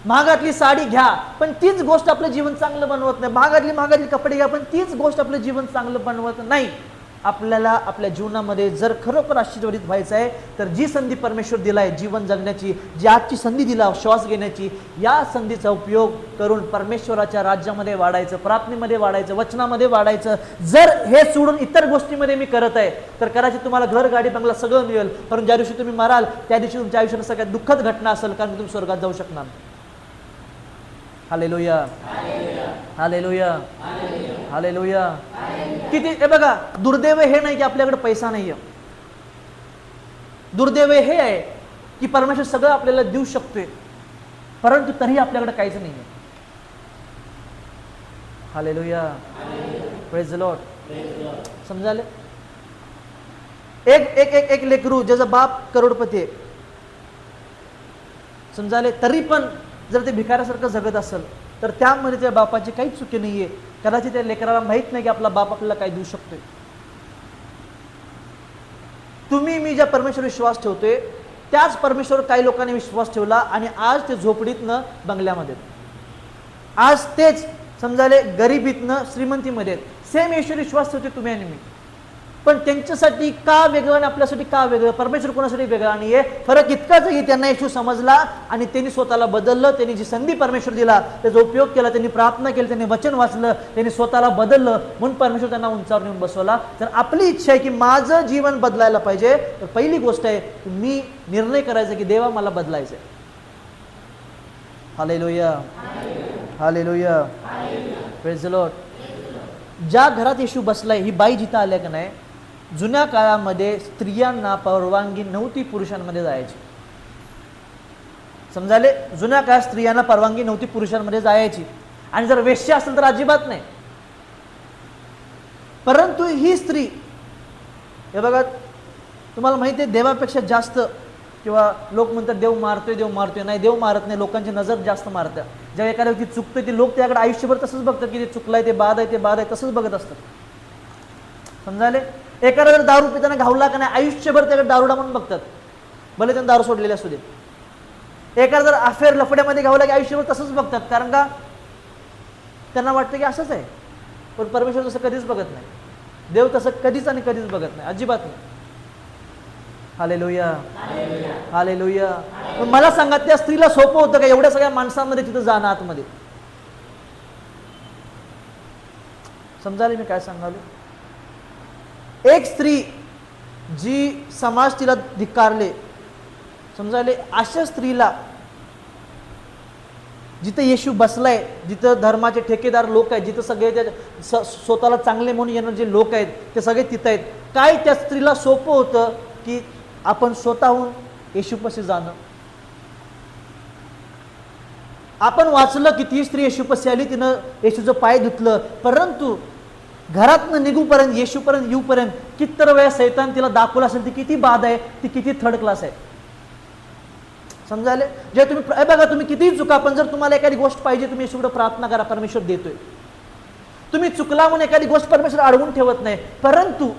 [SPEAKER 1] महागातली साडी घ्या पण तीच गोष्ट आपलं जीवन चांगलं बनवत नाही. महागातली कपडे घ्या पण तीच गोष्ट आपलं जीवन चांगलं बनवत नाही. आपल्याला आपल्या जीवनामध्ये जर खरोखर आशीर्वादित व्हायचं आहे तर जी संधी परमेश्वर दिलाय जीवन जगण्याची, जी आजची संधी दिला श्वास घेण्याची, या संधीचा उपयोग करून परमेश्वराच्या राज्यामध्ये वाढायचं, प्रार्थनेमध्ये वाढायचं, वचनामध्ये वाढायचं. जर हे सोडून इतर गोष्टीमध्ये मी करत आहे तर कदाचित तुम्हाला घर, गाडी, बंगला सगळं मिळेल, पण ज्या दिवशी तुम्ही मराल त्या दिवशी तुमच्या आयुष्यात सगळ्यात दुःखद घटना असेल, कारण तुम्ही स्वर्गात जाऊ शकणार नाही. Hallelujah, hallelujah, hallelujah. किती हे बघा, दुर्दैव हे नाही की आपल्याकडे पैसा नाहीये. दुर्दैव हे आहे की परमेश्वर सगळं आपल्याला देऊ शकतोय, परंतु तरीही आपल्याकडे काहीच नाहीये. Hallelujah, praise the Lord. समजाले? एक लेकरू ज्याचा बाप करोडपती आहे, समजाले, तरी पण जर ते भिकाऱ्यासारखं जगत असेल तर त्यामध्ये त्या बापाची काहीच चुकी नाहीये. कदाचित त्या लेकराला माहित नाही की आपला बाप आपल्याला काय देऊ शकतोय. तुम्ही मी ज्या परमेश्वर विश्वास ठेवतोय त्याच परमेश्वर काही लोकांनी विश्वास ठेवला आणि आज ते झोपडीतनं बंगल्यामध्ये, आज तेच समजाले गरिबीतनं श्रीमंतीमध्ये. सेम ईश्वर विश्वास ठेवते तुम्ही आणि मी, पण त्यांच्यासाठी का वेगळं आणि आपल्यासाठी का वेगळं? परमेश्वर कोणासाठी वेगळा नाहीये. फरक इतकाच आहे की त्यांना येशू समजला आणि त्यांनी स्वतःला बदललं. त्यांनी जी संधी परमेश्वर दिला त्याचा उपयोग केला, त्यांनी प्रार्थना केली, त्यांनी वचन वाचलं, त्यांनी स्वतःला बदललं, म्हणून परमेश्वर त्यांना उंचावर नेऊन बसवला. तर आपली इच्छा आहे की माझं जीवन बदलायला पाहिजे, तर पहिली गोष्ट आहे की मी निर्णय करायचा की देवा मला बदलायचं आहे. Hallelujah, hallelujah, praise the Lord. ज्या घरात येशू बसलाय, ही बाई जिथं आल्या का नाही, जुन्या काळामध्ये स्त्रियांना परवानगी नव्हती पुरुषांमध्ये जायची. समजाले? जुन्या काळात स्त्रियांना परवानगी नव्हती पुरुषांमध्ये जायची, आणि जर वेश्या असेल तर अजिबात नाही. परंतु ही स्त्री, हे बघा, तुम्हाला माहिती आहे देवापेक्षा जास्त, किंवा लोक म्हणतात देव मारतोय, देव मारतोय. नाही, देव मारत नाही, लोकांची नजर जास्त मारतात. जेव्हा एखाद्या व्यक्ती चुकतोय ते लोक त्याकडे आयुष्यभर तसंच बघतात की ते चुकलाय, ते बाद आहे, ते बाद आहे, तसंच बघत असतात. समजाले? एखादा जर दारू पिताना घावला का नाही, आयुष्यभर त्याकडे दारुडा म्हणून बघतात, भले त्यांना दारू सोडलेली असू दे. एखादा जर अफेअर लफड्यामध्ये घावला की आयुष्यभर तसंच बघतात, कारण का त्यांना वाटतं की असंच आहे. पण परमेश्वर तसं कधीच बघत नाही. देव तसं कधीच आणि कधीच बघत नाही, अजिबात नाही. Hallelujah, hallelujah. पण मला सांगा, त्या स्त्रीला सोपं होतं का एवढ्या सगळ्या माणसांमध्ये तिथं जाणं आतमध्ये? समजाले मी काय सांगालो? एक स्त्री जी समाज तिला धिक्कारले, समजाले, अशा स्त्रीला जिथे येशू बसलाय, जिथं धर्माचे ठेकेदार लोक आहेत, जिथं सगळे त्या स्वतःला चांगले म्हणून येणार जे लोक आहेत ते सगळे तिथं आहेत, काय त्या स्त्रीला सोपं होतं की आपण स्वतःहून येशूपाशी जाणं? आपण वाचलं की ती स्त्री येशूपाशी आली, तिनं येशूचं पाय धुतलं, परंतु घरातनं निघूपर्यंत, येशूपर्यंत येऊपर्यंत कितीतर वेळा सैतान तिला दाखवलं असेल ती किती बाद आहे, ती किती थर्ड क्लास आहे. समजाले? जे तुम्ही बघा, तुम्ही कितीही चुका, पण जर तुम्हाला एखादी गोष्ट पाहिजे, तुम्ही येशूकडे प्रार्थना करा, परमेश्वर देतोय. तुम्ही चुकला म्हणून एखादी गोष्ट परमेश्वर अडवून ठेवत नाही, परंतु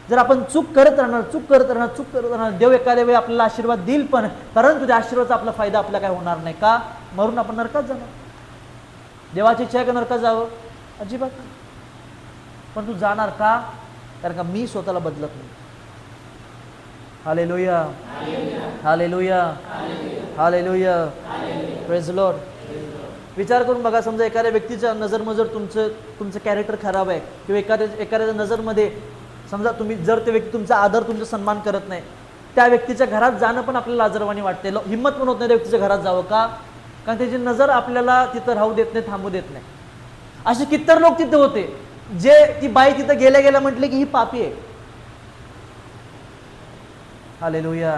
[SPEAKER 1] जर आपण चूक करत राहणार, देव एखाद्या वेळी आपल्याला आशीर्वाद देईल, पण परंतु त्या आशीर्वादाचा आपला फायदा आपल्याला काय होणार नाही. का? मरून आपण नरकात जाणार. देवाची इच्छा आहे का नरकात जावं? अजिबात नाही. पण तू जाणार का? कारण का मी स्वतःला बदलत नाही. Hallelujah, hallelujah, hallelujah, praise Lord. विचार करून बघा, समजा एखाद्या व्यक्तीच्या नजरमध्ये जर तुमचं कॅरेक्टर खराब आहे किंवा एखाद्या नजरमध्ये समजा तुम्ही जर ते व्यक्ती तुमचा आदर, तुमचा सन्मान करत नाही, त्या व्यक्तीच्या घरात जाणं पण आपल्याला लाजरवाणी वाटते. हिंमत पण होत नाही त्या व्यक्तीच्या घरात जावं. का? कारण त्याची नजर आपल्याला तिथं राहू देत नाही, थांबू देत नाही. असे कित्तर लोक तिथे होते जे ती बाई तिथं गेल्या गेल्या म्हटले की ही पापी आहे. Hallelujah,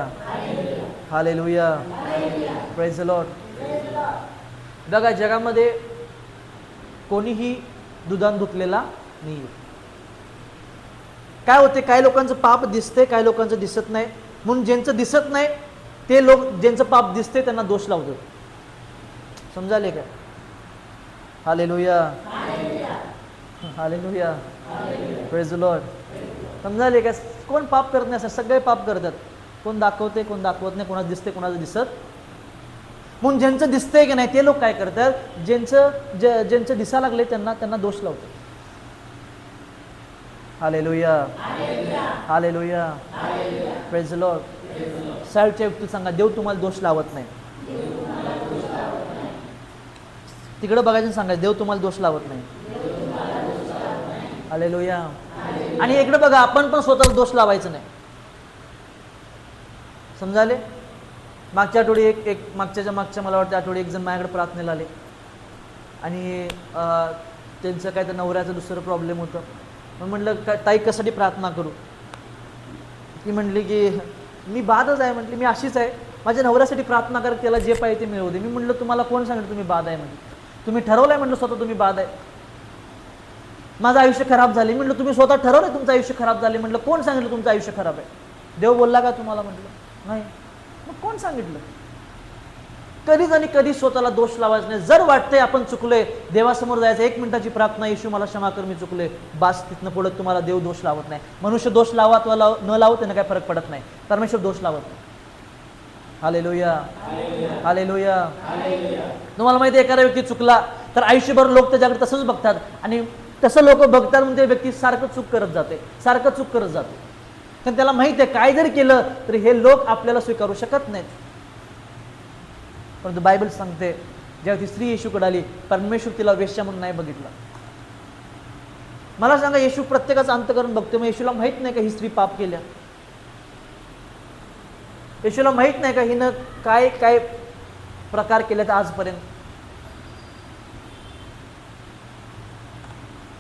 [SPEAKER 1] hallelujah, praise the Lord. बघा, जगामध्ये कोणीही दुधान धुतलेला नाही. काय होते, काही लोकांचं पाप दिसते, काही लोकांचं दिसत नाही. म्हणून ज्यांचं दिसत नाही ते लोक ज्यांचं पाप दिसते त्यांना दोष लावतात. समजाले काय? Hallelujah, hallelujah, praise the Lord. समजाले का? कोण पाप करत नाही? सगळे पाप करतात. कोण दाखवते, कोण दाखवत नाही, कोणाचं दिसते, कोणाचं दिसत. म्हणून ज्यांचं दिसतंय की नाही ते लोक काय करतात, ज्यांचं दिसायला लागले त्यांना दोष लावतात. Hallelujah, hallelujah, praise the Lord. साईडच्या व्यक्ती सांगा, देव तुम्हाला दोष लावत नाही. तिकडे बघायचं, सांगा, देव तुम्हाला दोष लावत नाही. हालेलुया. आणि इकडे बघा, आपण पण स्वतःला दोष लावायचं नाही. समजाले? मागच्या आठवडी एक मागच्या मला वाटतं आठवडी एक जण माझ्याकडे प्रार्थनेला आले आणि त्यांचं काय तर नवऱ्याचं दुसरं प्रॉब्लेम होतं. मग म्हटलं, ताई कशासाठी प्रार्थना करू? ती म्हटली की मी बादच आहे. म्हटली, मी अशीच आहे, माझ्या नवऱ्यासाठी प्रार्थना कर, त्याला जे पाहिजे ते मिळवू दे. मी म्हटलं, तुम्हाला कोण सांगितलं तुम्ही बाद आहे? म्हणजे तुम्ही ठरवलंय म्हटलं स्वतः तुम्ही बाद आहे. माझं आयुष्य खराब झाले. म्हटलं, तुम्ही स्वतः ठरवलंय तुमचं आयुष्य खराब झाले. म्हटलं, कोण सांगितलं तुमचं आयुष्य खराब आहे? देव बोलला का तुम्हाला? म्हटलं, नाही. मग कोण सांगितलं? कधीच आणि कधी स्वतःला दोष लावायचा नाही. जर वाटतंय आपण चुकलोय, देवासमोर जायचं, 1 मिनिटाची प्रार्थना, येशू मला क्षमा कर, मी चुकलोय, बास. तिथनं पुढे तुम्हाला देव दोष लावत नाही. मनुष्य दोष लावा अथवा न लावत त्यांना काही फरक पडत नाही. परमेश्वर दोष लावत नाही. Hallelujah, hallelujah. तुम्हाला माहिती आहे, एखादा व्यक्ती चुकला तर आयुष्यभर लोक त्याच्याकडे तसंच बघतात आणि तसं लोक बघतात म्हणून ते व्यक्ती सारखं चूक करत जाते, सारखं चूक करत जाते. कारण त्याला माहित आहे, काय जरी केलं तरी हे लोक आपल्याला स्वीकारू शकत नाहीत. परंतु बायबल सांगते, जेव्हा ती स्त्री येशूकडे आली, परमेश्वर तिला वेश्या म्हणून नाही बघितला. मला सांगा, येशू प्रत्येकाचा अंतःकरण बघतो. मग येशूला माहित नाही का ही स्त्री पाप केल्या? येशूला माहित नाही का हिनं काय काय प्रकार केलेत आजपर्यंत?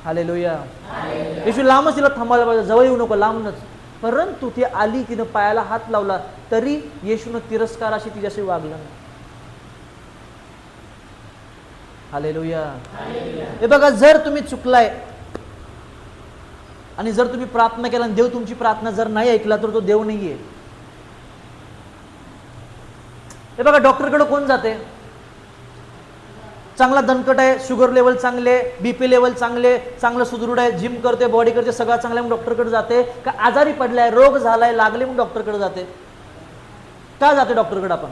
[SPEAKER 1] हालेलुया. येशू लांबच तिला थांबायला पाहिजे, जवळ येऊ नको, लांबच. परंतु ती आली, तिनं पायाला हात लावला, तरी येशूनं तिरस्काराशी तिच्याशी वागलं नाही. हालेलुया. हे बघा, जर तुम्ही चुकलाय आणि जर तुम्ही प्रार्थना केला आणि देव तुमची प्रार्थना जर नाही ऐकला तर तो देव नाहीये. हे बघा, डॉक्टरकडे कोण जाते? चांगला दणकट आहे, शुगर लेवल चांगले, बीपी लेवल चांगले, चांगलं सुदृढ आहे, जिम करते, बॉडी करते, सगळं चांगलं आहे, मग डॉक्टरकडे जाते. का आजारी पडलाय, रोग झालाय, लागले, मग डॉक्टरकडे जाते? का जाते डॉक्टरकडे आपण?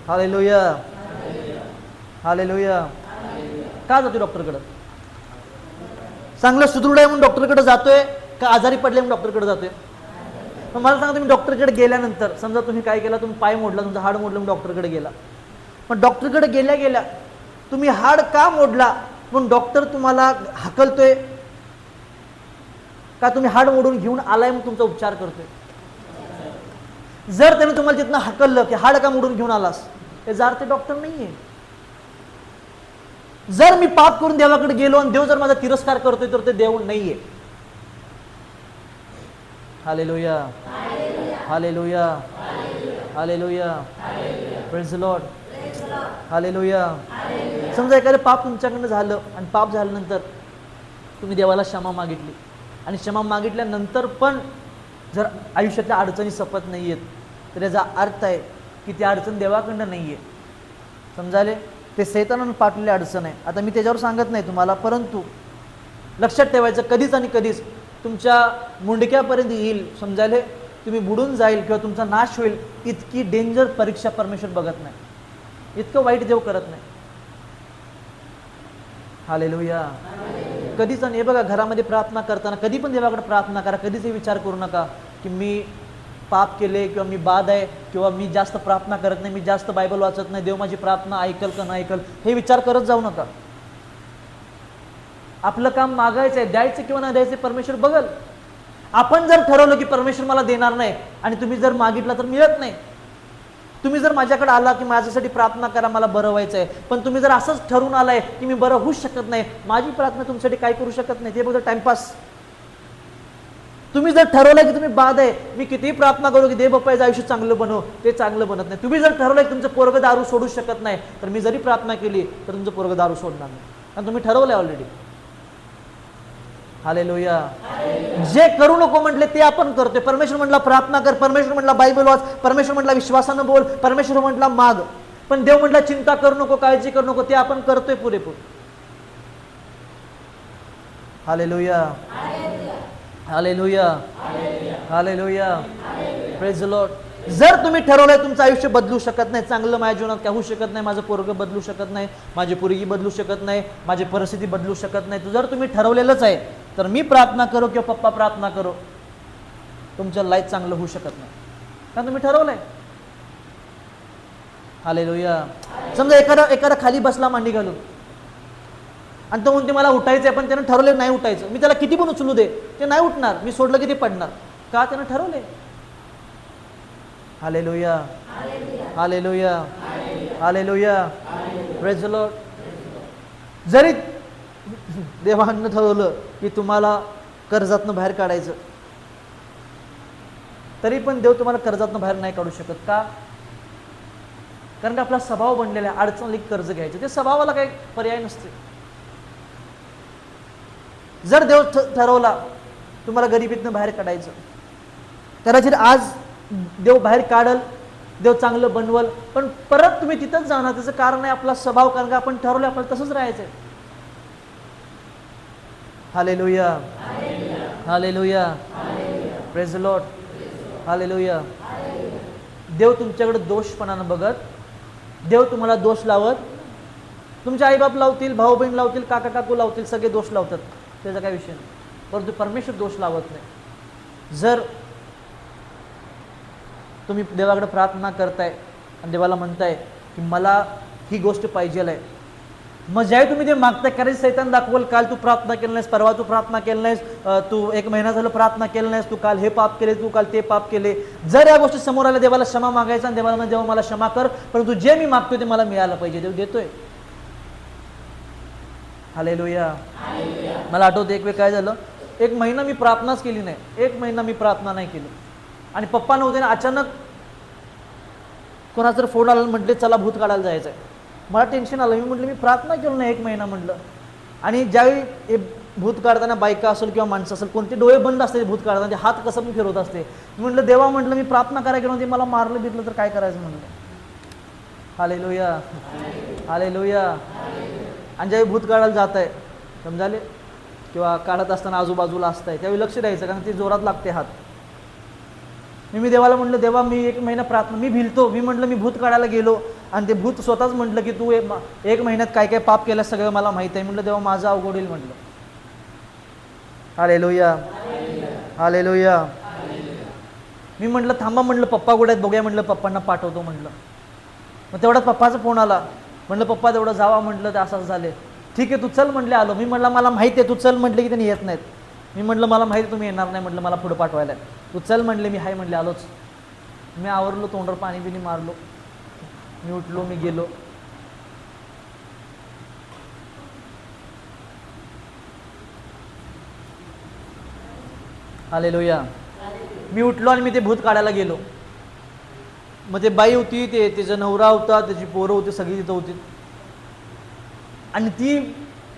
[SPEAKER 1] Hallelujah, hallelujah. का जातो डॉक्टरकडे? चांगलं सुदृढ आहे म्हणून डॉक्टरकडे जातोय, का आजारी पडले म्हणून डॉक्टरकडे जातोय? पण मला सांगा, तुम्ही डॉक्टरकडे गेल्यानंतर समजा तुम्ही काय केलं, तुम्ही पाय मोडला, तुमचं हाड मोडलं, म्हणून डॉक्टरकडे गेला. पण डॉक्टरकडे गेल्या गेल्या तुम्ही हाड का मोडला म्हणून डॉक्टर तुम्हाला हकलतोय का तुम्ही हाड मोडून घेऊन आलाय म्हणून तुमचा उपचार करतोय? जर त्याने तुम्हाला तिथनं हकललं की हाड का मोडून घेऊन आलास, याचा अर्थ डॉक्टर नाहीये. जर मी पाप करून देवाकडे गेलो आणि देव जर माझा तिरस्कार करतोय तर ते देव नाहीये. Hallelujah, hallelujah, hallelujah, praise the Lord, hallelujah. समजा एखादं पाप तुमच्याकडनं झालं आणि पाप झाल्यानंतर तुम्ही देवाला क्षमा मागितली आणि क्षमा मागितल्यानंतर पण जर आयुष्यातल्या अडचणी सपत नाही आहेत तर याचा अर्थ आहे की ती अडचण देवाकडनं नाही आहे. समजाले? ते सैतानानं पाठवलेली अडचण आहे. आता मी त्याच्यावर सांगत नाही तुम्हाला, परंतु लक्षात ठेवायचं, कधीच आणि कधीच तुमच्या मुंडक्यापर्यंत येईल, समजाले, तुम्ही बुडून जाईल किंवा तुमचा नाश होईल, इतकी डेंजर परीक्षा परमेश्वर बघत नाही, इतकं वाईट देव करत नाही. हालेलुया. कधीच नाही. हे बघा, घरामध्ये प्रार्थना करताना कधी पण देवाकडे प्रार्थना करा. कधीच हे विचार करू नका की मी पाप केले किंवा मी बाद आहे किंवा मी जास्त प्रार्थना करत नाही, मी जास्त बायबल वाचत नाही, देव माझी प्रार्थना ऐकल का नाही ऐकल, हे विचार करत जाऊ नका. आपलं काम मागायचं आहे, द्यायचं किंवा नाही द्यायचं परमेश्वर बघल. आपण जर ठरवलं की परमेश्वर मला देणार नाही आणि तुम्ही जर मागितलं तर मिळत नाही. तुम्ही जर माझ्याकडे आला की माझ्यासाठी प्रार्थना करा, मला बरं व्हायचं आहे, पण तुम्ही जर असंच ठरवून आलाय की मी बरं होऊच शकत नाही, माझी प्रार्थना तुमच्यासाठी काय करू शकत नाही, ते बघा टाइमपास. तुम्ही जर ठरवलंय की तुम्ही बाद आहे, मी कितीही प्रार्थना करू की देव बाप्पाचं आयुष्य चांगलं बनव, ते चांगलं बनत नाही. तुम्ही जर ठरवलंय की तुमचं पोरगं दारू सोडू शकत नाही, तर मी जरी प्रार्थना केली तर तुमचं पोरगं दारू सोडणार नाही, कारण तुम्ही ठरवलंय ऑलरेडी. हालेलुया. जे करू नको म्हटले ते आपण करतोय. परमेश्वर म्हटला प्रार्थना कर, परमेश्वर म्हटला बायबल वाच, परमेश्वर म्हटला विश्वासानं बोल, परमेश्वर म्हटला माग, पण देव म्हटला चिंता करू नको, काळजी करू नको, ते आपण करतोय पुरेपूर. Hallelujah, hallelujah, hallelujah, praise the Lord. जर तुम्ही ठरवलंय तुमचं आयुष्य बदलू शकत नाही, चांगलं माझ्या जीवनात काय होऊ शकत नाही, माझं पोरगं बदलू शकत नाही, माझी पोरगी बदलू शकत नाही, माझी परिस्थिती बदलू शकत नाही, जर तुम्ही ठरवलेलंच आहे तर मी प्रार्थना करो किंवा पप्पा प्रार्थना करो, तुमचं लाईफ चांगलं होऊ शकत नाही, कारण तुम्ही ठरवलंय. हालेलुया. समजा एखादा खाली बसला मांडी घालून आणि तो म्हणते मला उठायचंय, पण त्यानं ठरवलं नाही उठायचं, मी त्याला किती पण उचलू दे ते नाही उठणार, मी सोडलं की ते पडणार, का? त्यानं ठरवलंय. Hallelujah, hallelujah, hallelujah, praise the Lord. जरी देवानं ठरवलं की तुम्हाला कर्जातनं बाहेर काढायचं, तरी पण देव तुम्हाला कर्जातनं बाहेर नाही काढू शकत. का? कारण का आपला स्वभाव बनलेला आहे अडचणीत कर्ज घ्यायचं, ते स्वभावाला काही पर्याय नसते. जर देव ठरवला तुम्हाला गरिबीतनं बाहेर काढायचं, कदाचित आज देव बाहेर काढल, देव चांगलं बनवल, पण परत तुम्ही तिथंच जाणार. त्याचं कारण आहे आपला स्वभाव, कारण का आपण ठरवलं आपल्याला तसंच राहायचंय. Hallelujah, hallelujah, praise the Lord, hallelujah. देव तुमच्याकडे दोषपणानं बघत, देव तुम्हाला दोष लावत, तुमचे आईबाप लावतील, भाऊ बहीण लावतील, काका काकू लावतील, सगळे दोष लावतात, त्याचा काय विषय नाही, परंतु परमेश्वर दोष लावत नाही. जर तुम्ही देवाकडे प्रार्थना करताय आणि देवाला म्हणताय की मला ही गोष्ट पाहिजे आहे, मग ज्यावेळी तुम्ही ते मागताय, कारण सैतान दाखवल काल तू प्रार्थना केलं नाहीस, परवा तू प्रार्थना केलं नाहीस, तू 1 महिना झालं प्रार्थना केलं नाहीस, तू काल हे पाप केले, तू काल ते पाप केले. जर या गोष्टी समोर आल्या, देवाला क्षमा मागायचा आणि देवाला देवा मला क्षमा कर, परंतु जे मी मागतोय ते मला मिळालं पाहिजे, देव देतोय. हालेलुया. मला आठवतं एक वेळ काय झालं, 1 महिना मी प्रार्थनाच केली नाही, 1 महिना मी प्रार्थना नाही केली, आणि पप्पा नव्हते ना, अचानक कोणाचं फोन आला, म्हटले चला भूत काढायला जायचं आहे. मला टेन्शन आलं, मी म्हटलं मी प्रार्थना केलं नाही 1 महिना म्हटलं. आणि ज्यावेळी हे भूत काढताना बायका असेल किंवा माणसं असेल, कोणते डोळे बंद असते भूत काढताना, ते हात कसं पण फिरवत असते. मी म्हटलं देवा, म्हटलं मी प्रार्थना करायला गेलो, ते मला मारलं बिरलं तर काय करायचं म्हणलं. Hallelujah, hallelujah. आणि ज्यावेळी भूत काढायला जात आहे, समजाले, किंवा काढत असताना आजूबाजूला असतंय, त्यावेळी लक्ष द्यायचं, कारण ते जोरात लागते हात. मी देवाला म्हटलं देवा, मी 1 महिना प्रार्थना, मी भिलतो, मी म्हटलं मी भूत काढायला गेलो आणि ते भूत स्वतःच म्हटलं की तू 1 महिन्यात काय काय पाप केलं सगळं मला माहित आहे. म्हटलं देवा माझं अवघड होईल म्हटलं. Hallelujah, hallelujah. मी म्हटलं थांबा, म्हटलं पप्पा कुठे आहेत बघूया, म्हटलं पप्पांना पाठवतो म्हटलं. मग तेवढ्यात पप्पाचा फोन आला, म्हटलं पप्पा तेवढं जावा, म्हटलं ते असंच झाले. ठीक आहे तू चल म्हटले, आलो. मी म्हटलं मला माहिती आहे तू चल म्हटले की त्यांनी येत नाहीत. मी म्हटलं मला माहिती तुम्ही येणार नाही, म्हटलं मला पुढे पाठवायला, तू चल म्हटले. मी हाय म्हटले, आलोच. मी आवरलो, तोंडवर पाणी बिनी मारलो, मी उठलो, मी गेलो. हालेलुया. मी उठलो आणि मी ते भूत काढायला गेलो. मग ते बाई होती, त्याचा नवरा होता, त्याची पोरं होती, सगळी तिथं होती. आणि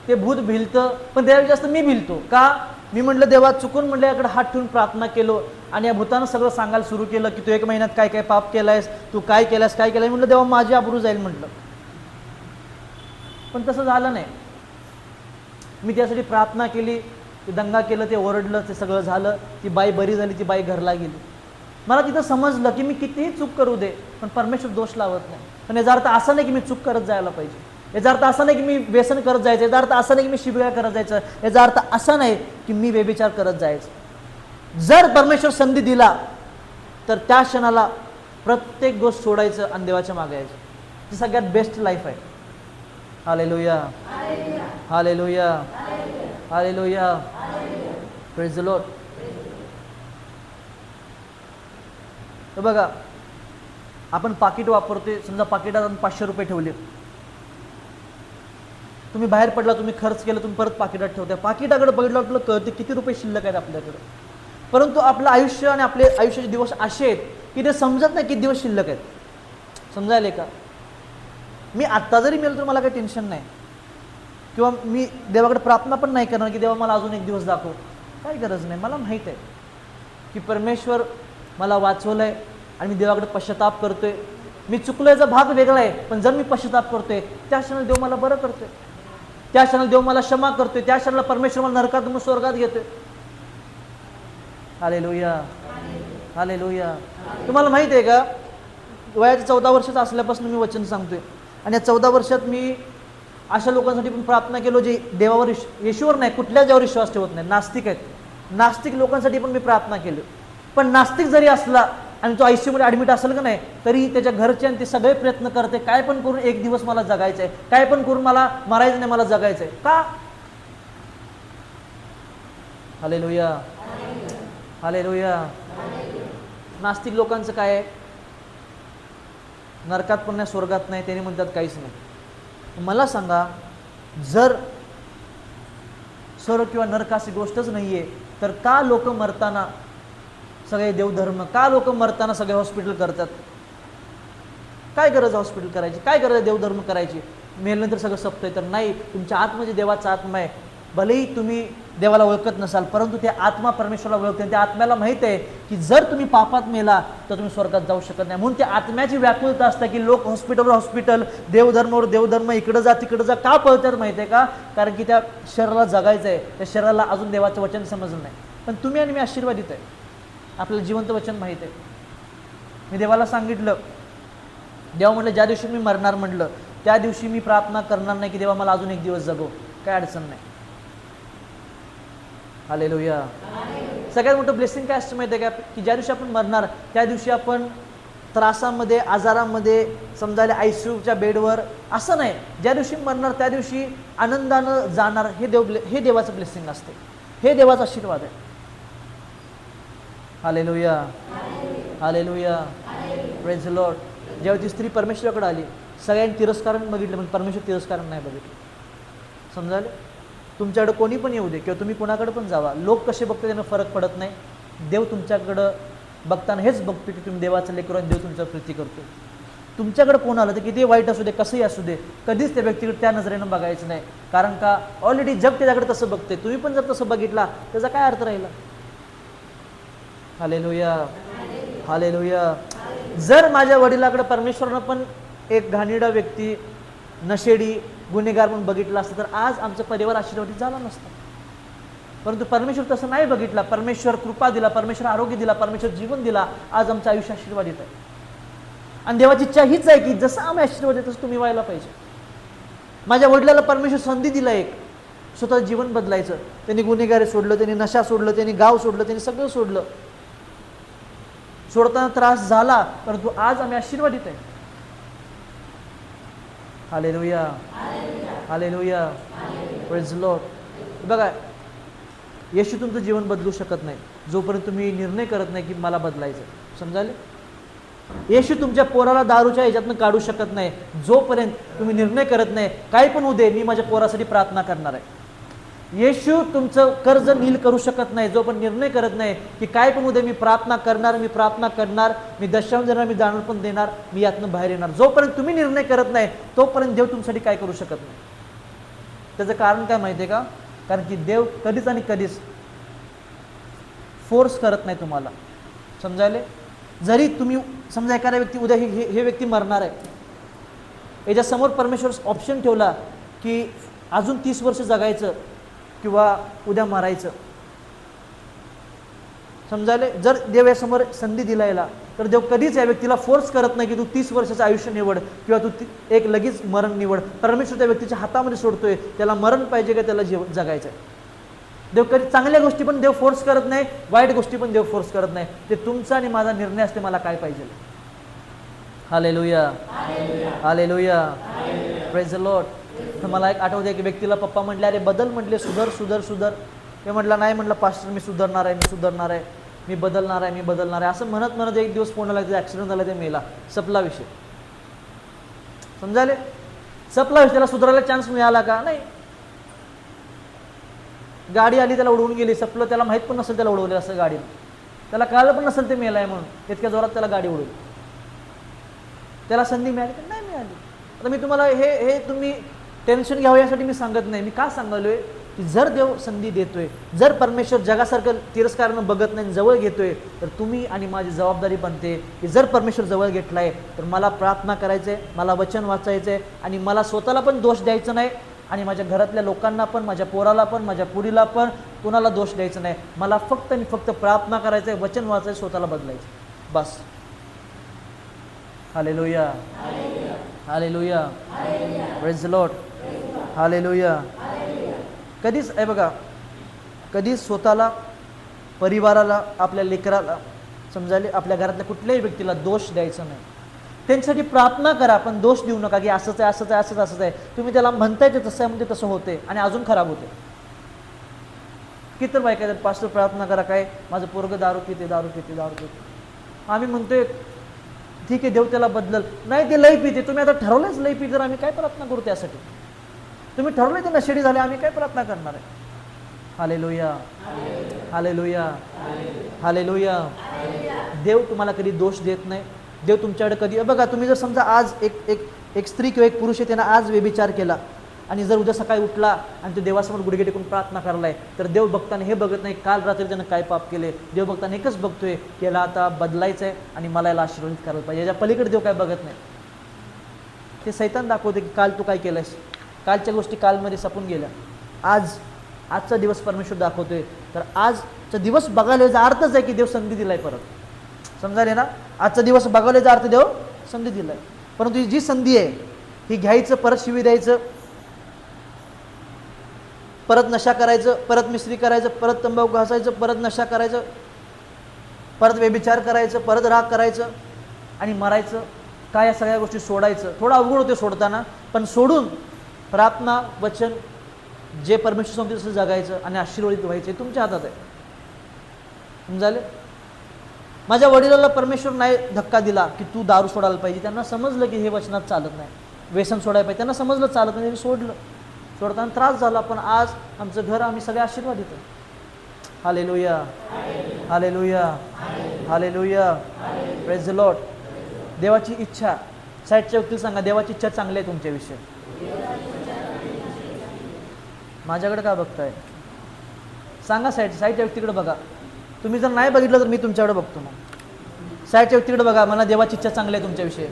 [SPEAKER 1] ते भूत भिलतं, पण त्यावेळी जास्त मी भिलतो. का? मी म्हटलं देवा चुकून म्हटलं याकडे हात ठेवून प्रार्थना केलो आणि या भूतानं सगळं सांगायला सुरू केलं की तू 1 महिन्यात काय काय पाप केलायस, तू काय केलास, काय केलंय. म्हटलं देवा माझी आबरू जाईल म्हटलं, पण तसं झालं नाही. मी त्यासाठी प्रार्थना केली, ते दंगा केलं, ते ओरडलं, ते सगळं झालं. ती बाई बरी झाली, ती बाई घरला गेली. मला तिथं समजलं की मी कितीही चूक करू दे, पण परमेश्वर दोष लावत नाही. पण याचा अर्थ असं नाही की मी चूक करत जायला पाहिजे. याचा अर्थ असा नाही की मी व्यसन करत जायचं, याचा अर्थ असा नाही की मी शिबिरा करत जायचं, याचा अर्थ असा नाही की मी व्यभिचार करत जायचं. जर परमेश्वर संधी दिला तर त्या क्षणाला प्रत्येक गोष्ट सोडायचं आणि देवाच्या मागे यायचं. ती सगळ्यात बेस्ट लाईफ आहे. Hallelujah, hallelujah, hallelujah, praise the Lord. तर बघा, आपण पाकिट वापरतोय, समजा पाकिटात 500 रुपये ठेवले, तुम्ही बाहेर पडला, तुम्ही खर्च केलं, तुम्ही परत पाकिटात ठेवताय. पाकिटाकडे बघितलं आपलं कळते किती रुपये शिल्लक आहेत आपल्याकडे. परंतु आपलं आयुष्य आणि आपले आयुष्याचे दिवस असे आहेत की ते समजत नाही किती दिवस शिल्लक आहेत. समजायले का? मी आत्ता जरी मिळालं तर मला काही टेन्शन नाही, किंवा मी देवाकडे प्रार्थना पण नाही करणार की देवा मला अजून एक दिवस दाखव. काही गरज नाही. मला माहीत आहे की परमेश्वर मला वाचवलं आहे आणि मी देवाकडे पश्चाताप करतोय. मी चुकलोयचा भाग वेगळा आहे, पण जर मी पश्चाताप करतोय त्या क्षणाला देव मला बरं करतोय, त्या क्षणाला देव मला क्षमा करतोय, त्या क्षणाला परमेश्वर मला नरकातून स्वर्गात घेतोय. Hallelujah, hallelujah. तुम्हाला माहित आहे का, वयाच्या 14 वर्षाचा असल्यापासून मी वचन सांगतोय आणि या 14 वर्षात मी अशा लोकांसाठी पण प्रार्थना केलो जे देवावर येशूवर नाही, कुठल्या देवावर विश्वास ठेवत नाही, नास्तिक आहेत. नास्तिक लोकांसाठी पण मी प्रार्थना केली. पण नास्तिक जरी असला आणि तो आयसीयूमध्ये ॲडमिट असेल का नाही, तरी त्याच्या घरचे आणि ते सगळे प्रयत्न करते, काय पण करून एक दिवस मला जगायचं आहे, काय पण करून मला मरायचं नाही, मला जगायचं आहे. का? Hallelujah, hallelujah. नास्तिक लोकांचं काय आहे, नरकात पण नाही, स्वर्गात नाही, त्यांनी म्हणतात काहीच नाही. मला सांगा, जर स्वर्ग किंवा नरक अशी गोष्टच नाहीये, तर का लोक मरताना सगळे देवधर्म, का लोक मरताना सगळे हॉस्पिटल करतात? काय गरज हॉस्पिटल करायची, काय गरज आहे देवधर्म करायची? मेल्यानंतर सगळं सपतंय तर नाही. तुमच्या आतमध्ये देवाचा आत्मा आहे. भलेही तुम्ही देवाला ओळखत नसाल, परंतु ते आत्मा परमेश्वराला ओळखते. त्या आत्म्याला माहित आहे की जर तुम्ही पापात मेला तर तुम्ही स्वर्गात जाऊ शकत नाही. म्हणून त्या आत्म्याची व्याकुलता असते की लोक हॉस्पिटलवर हॉस्पिटल, देवधर्मावर देवधर्म, इकडं जा तिकडं जा, का पळतात माहिती आहे का? कारण की त्या शरीराला जगायचं आहे, त्या शरीराला अजून देवाचं वचन समजलं नाही. पण तुम्ही आणि मी आशीर्वादित आहे, आपल्याला जिवंत वचन माहीत आहे. मी देवाला सांगितलं, देवा म्हटलं ज्या दिवशी मी मरणार म्हटलं त्या दिवशी मी प्रार्थना करणार नाही की देवा मला अजून एक दिवस जगव, काय अडचण नाही. हालेलुया. सगळ्यात मोठं ब्लेसिंग काय असतं माहिती आहे का? की ज्या दिवशी आपण मरणार त्या दिवशी आपण त्रासामध्ये, आजारामध्ये, समजायला आयसीयूच्या बेडवर असं नाही, ज्या दिवशी मरणार त्या दिवशी आनंदानं जाणार. हे देवाचं ब्लेसिंग असते, हे देवाचा आशीर्वाद आहे. Hallelujah, hallelujah, praise the Lord. जेव्हा ती स्त्री परमेश्वराकडे आली, सगळ्यांनी तिरस्कारण बघितलं, पण परमेश्वर तिरस्कारण नाही बघितलं. समजायला? तुमच्याकडे कोणी पण येऊ दे किंवा तुम्ही कोणाकडे पण जावा, लोक कसे बघते त्यांना फरक पडत नाही. देव तुमच्याकडं बघताना हेच बघतो की तुम्ही देवाचं लेकरू आणि देव तुमच्यावर प्रीती करतो. तुमच्याकडे कोण आलं तर किती वाईट असू दे, कसंही असू दे, कधीच त्या व्यक्तीकडे त्या नजरेनं बघायचं नाही. कारण का ऑलरेडी जग त्याच्याकडे तसं बघते. तुम्ही पण जर तसं बघितला त्याचा काय अर्थ राहिला? Hallelujah, hallelujah. जर माझ्या वडिलाकडे परमेश्वरानं पण एक घाणेरडा व्यक्ती, नशेडी, गुन्हेगार म्हणून बघितला असतं तर आज आमचा परिवार आशीर्वादित झाला नसता. परंतु परमेश्वर तसं नाही बघितला. परमेश्वर कृपा दिला, परमेश्वर आरोग्य दिला, परमेश्वर जीवन दिला. आज आमचं आयुष्य आशीर्वादित आहे. आणि देवाची इच्छा हीच आहे की जसं आम्ही आशीर्वादित तसं तुम्ही व्हायला पाहिजे. माझ्या वडिलाला परमेश्वर संधी दिला एक स्वतःचं जीवन बदलायचं. त्यांनी गुन्हेगारी सोडलं, त्यांनी नशा सोडलं, त्यांनी गाव सोडलं, त्यांनी सगळं सोडलं. सोडताना त्रास झाला, परंतु आज आम्ही आशीर्वादित आहे. Hallelujah, hallelujah, praise the Lord. बघा, येशू तुमचं जीवन बदलू शकत नाही जोपर्यंत तुम्ही निर्णय करत नाही की मला बदलायचं. समजायले? येशू तुमच्या पोराला दारूच्या ह्याच्यातनं काढू शकत नाही जोपर्यंत तुम्ही निर्णय करत नाही काही पण होऊ दे मी माझ्या पोरासाठी प्रार्थना करणार आहे. येशू तुमचं कर्ज नील करू शकत नाही जोपर्यंत निर्णय करत नाही की काय पण उद्या मी प्रार्थना करणार, मी प्रार्थना करणार, मी दशांश देणार, मी दान पण देणार, मी यातनं बाहेर येणार. जोपर्यंत तुम्ही निर्णय करत नाही तोपर्यंत देव तुमच्यासाठी काय करू शकत नाही. त्याचं कारण काय माहिती आहे का? कारण की देव कधीच आणि कधीच फोर्स करत नाही तुम्हाला. समजायले? जरी तुम्ही समजा एखाद्या व्यक्ती उद्या हे व्यक्ती मरणार आहे, याच्यासमोर परमेश्वर ऑप्शन ठेवला की अजून 30 वर्ष जगायचं किंवा उद्या मरायचं. समजायले? जर देव यासमोर संधी दिला याला तर देव कधीच या व्यक्तीला फोर्स करत नाही की तू 30 वर्षाचं आयुष्य निवड किंवा तू एक लगेच मरण निवड. परमेश्वर त्या व्यक्तीच्या हातामध्ये सोडतोय, त्याला मरण पाहिजे का त्याला जगायचं आहे. देव कधी चांगल्या गोष्टी पण देव फोर्स करत नाही, वाईट गोष्टी पण देव फोर्स करत नाही. ते तुमचा आणि माझा निर्णय असते मला काय पाहिजे. Hallelujah, hallelujah, praise the Lord. तर मला एक आठवते की व्यक्तीला पप्पा म्हटले अरे बदल, म्हटले सुधर सुधर सुधर. ते म्हटलं नाही, म्हटलं पास्टर मी सुधारणार आहे, मी सुधारणार आहे, मी बदलणार आहे, मी बदलणार आहे. असं म्हणत म्हणत एक दिवस फोन आला, त्याचा ॲक्सिडेंट झाला, ते मेला. सपला विषय. समजायले? सपला विषय. त्याला सुधारायला चान्स मिळाला का? नाही. गाडी आली, त्याला उडवून गेली. सपलं. त्याला माहीत पण नसेल त्याला उडवले असं गाडी. त्याला कळलं पण नसेल ते मेला आहे म्हणून. इतक्या जोरात त्याला गाडी उडवली. त्याला संधी मिळाली का? नाही मिळाली. आता मी तुम्हाला हे तुम्ही टेन्शन घ्यावं यासाठी मी सांगत नाही. मी का सांगालोय की जर देव संधी देतोय, जर परमेश्वर जगासारखं तिरस्कारानं बघत नाही, जवळ घेतोय, तर तुम्ही आणि माझी जबाबदारी बनते की जर परमेश्वर जवळ घेतलाय तर मला प्रार्थना करायचंय, मला वचन वाचायचंय आणि मला स्वतःला पण दोष द्यायचा नाही आणि माझ्या घरातल्या लोकांना पण, माझ्या पोराला पण, माझ्या पुरीला पण कुणाला दोष द्यायचा नाही. मला फक्त आणि फक्त प्रार्थना करायचंय, वचन वाचायचं, स्वतःला बदलायचं, बस. Hallelujah, hallelujah, praise the Lord, hallelujah. कधीच आहे बघा, कधीच स्वतःला, परिवाराला, आपल्या लेकराला, समजायले, आपल्या घरातल्या कुठल्याही व्यक्तीला दोष द्यायचा नाही. त्यांच्यासाठी प्रार्थना करा, पण दोष देऊ नका की असंच आहे, असंच आहे, असंच असंच आहे. तुम्ही त्याला म्हणताय ते तसं आहे म्हणजे तसं होते आणि अजून खराब होते. किती बायका आहेत, पास्टर प्रार्थना करा, काय माझं पोरगं दारू पिते, दारू पिते, दारू पिते. आम्ही म्हणतोय ठीक आहे देव त्याला बदलल. नाही, ते लई पिते. तुम्ही आता ठरवलंच लई पिते, तर आम्ही काय प्रार्थना करू त्यासाठी? तुम्ही ठरवलंय ते नशेडी झाले, आम्ही काय प्रार्थना करणार आहे? Hallelujah, hallelujah, hallelujah. देव तुम्हाला कधी दोष देत नाही. देव तुमच्याकडे कधी, बघा तुम्ही जर समजा आज एक स्त्री किंवा एक पुरुष आहे, त्यानं आज व्यभिचार केला आणि जर उद्या सकाळी उठला आणि तो देवासमोर गुडघे टेकून प्रार्थना करायलाय, तर देव बघताना हे बघत नाही काल रात्री त्यानं काय पाप केले. देव बघताना एकच बघतोय की याला आता बदलायचं आहे आणि मला याला आशीर्वादित करायला पाहिजे. याच्या पलीकडे देव काय बघत नाही. ते सैतान दाखवते की काल तू काय केलंयस, कालच्या गोष्टी कालमध्ये सपून गेल्या. आजचा दिवस परमेश्वर दाखवतोय. तर आजचा दिवस बघायला याचा अर्थच आहे की देव संधी दिलाय परत. समजाले ना? आजचा दिवस बघायला याचा अर्थ देव संधी दिलाय. परंतु ही जी संधी आहे ही घ्यायचं, परत शिवी द्यायचं, परत नशा करायचं, परत मिस्त्री करायचं, परत तंबाखू घासायचं, परत नशा करायचं, परत व्यभिचार करायचं, परत राग करायचं आणि मरायचं. काय या सगळ्या गोष्टी सोडायचं? थोडं अवघड होते सोडताना, पण सोडून प्रार्थना, वचन, जे परमेश्वर सांगते तसं जगायचं आणि आशीर्वादित व्हायचे. तुमच्या हातात आहे. समजाले? माझ्या वडिलांना परमेश्वर नाही धक्का दिला की तू दारू सोडायला पाहिजे. त्यांना समजलं की हे वचनात चालत नाही, व्यसन सोडायला पाहिजे. त्यांना समजलं चालत नाही, त्यांनी सोडलं. सोडताना त्रास झाला, पण आज आमचं घर, आम्ही सगळे आशीर्वादित आहे. Hallelujah, hallelujah, hallelujah, praise the Lord. देवाची इच्छा, साईडच्या व्यक्तीला सांगा देवाची इच्छा चांगली आहे तुमच्याविषयी. माझ्याकडे का बघताय? सांगा साईडच्या व्यक्तीकडे बघा. तुम्ही जर नाही बघितलं तर मी तुमच्याकडे बघतो. मग साईडच्या व्यक्तीकडे बघा, मला देवाची इच्छा चांगली आहे तुमच्याविषयी.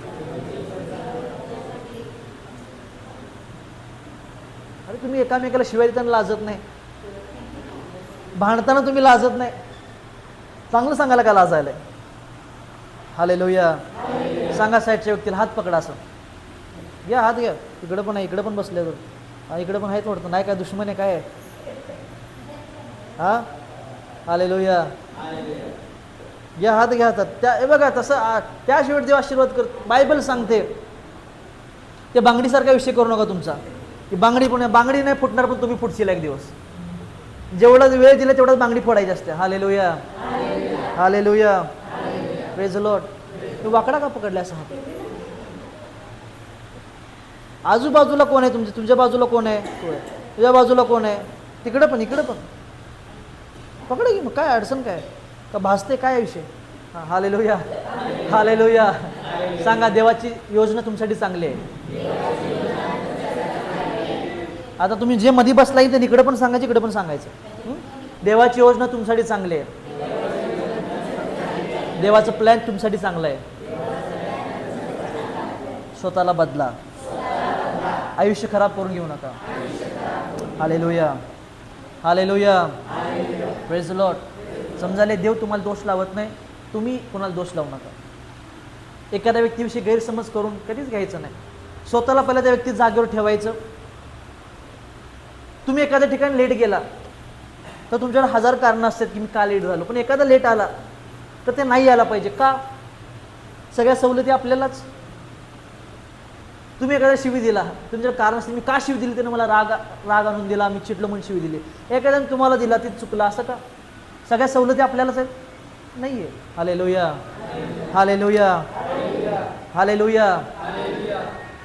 [SPEAKER 1] अरे तुम्ही एकामेकाला शिवाय देताना लाजत नाही, भांडताना तुम्ही लाजत नाही, चांगलं सांगायला का लाजायलाय? हालेलुया. सांगा साईडच्या व्यक्तीला, हात पकडा असं, घ्या हात घ्या. इकडं पण आहे, इकडं पण बसले, इकडं पण आहे थोडं. नाही काय दुश्मन आहे काय? हा, हालेलुया. घ्या हात, घ्या हातात. त्या हे बघा तसं त्याशिवाय देव आशीर्वाद करतो. बायबल सांगते ते बांगडीसारखा विषय करू नका तुमचा. की बांगडी नाही फुटणार, पण तुम्ही फुटशील एक दिवस. जेवढा वेळ दिला तेवढाच बांगडी फोडायची असते. Hallelujah, hallelujah, praise the Lord. तू वाकडा का पकडला असं हात? आजूबाजूला कोण आहे तुमच्या बाजूला कोण आहे? तुझ्या बाजूला कोण आहे? तिकडं पण, इकडं पण पकडा की. मग काय अडचण काय? का भासते काय विषय? हां, हालेलुया, हालेलुया. सांगा देवाची योजना तुमच्यासाठी चांगली आहे. आता तुम्ही जे मध्ये बसला इथे इकडे पण सांगायचं, इकडे पण सांगायचं. देवाची योजना तुमच्यासाठी चांगली आहे. देवाचं प्लॅन तुमच्यासाठी चांगलं आहे. स्वतःला बदला, आयुष्य खराब करून घेऊ नका. Hallelujah, hallelujah, praise the Lord. समजाले देव तुम्हाला दोष लावत नाही, तुम्ही कोणाला दोष लावू नका. एखाद्या व्यक्तीविषयी गैरसमज करून कधीच घ्यायचं नाही. स्वतःला पहिल्या त्या व्यक्ती जागेवर ठेवायचं. तुम्ही एखाद्या ठिकाणी लेट गेला तर तुमच्याकडे 1000 कारणं असतात की मी का लेट झालो, पण एखादा लेट आला तर ते नाही आला पाहिजे. का? सगळ्या सवलती आपल्यालाच. तुम्ही एखाद्या शिवी दिला, तुमच्याकडे कारण असते मी का शिवी दिली, त्याने मला राग आणून दिला, मी चिडलो म्हणून शिवी दिली. एखाद्याने तुम्हाला दिला ते चुकलं, असं का? सगळ्या सवलती आपल्यालाच आहेत? नाहीये. Hallelujah, hallelujah, hallelujah.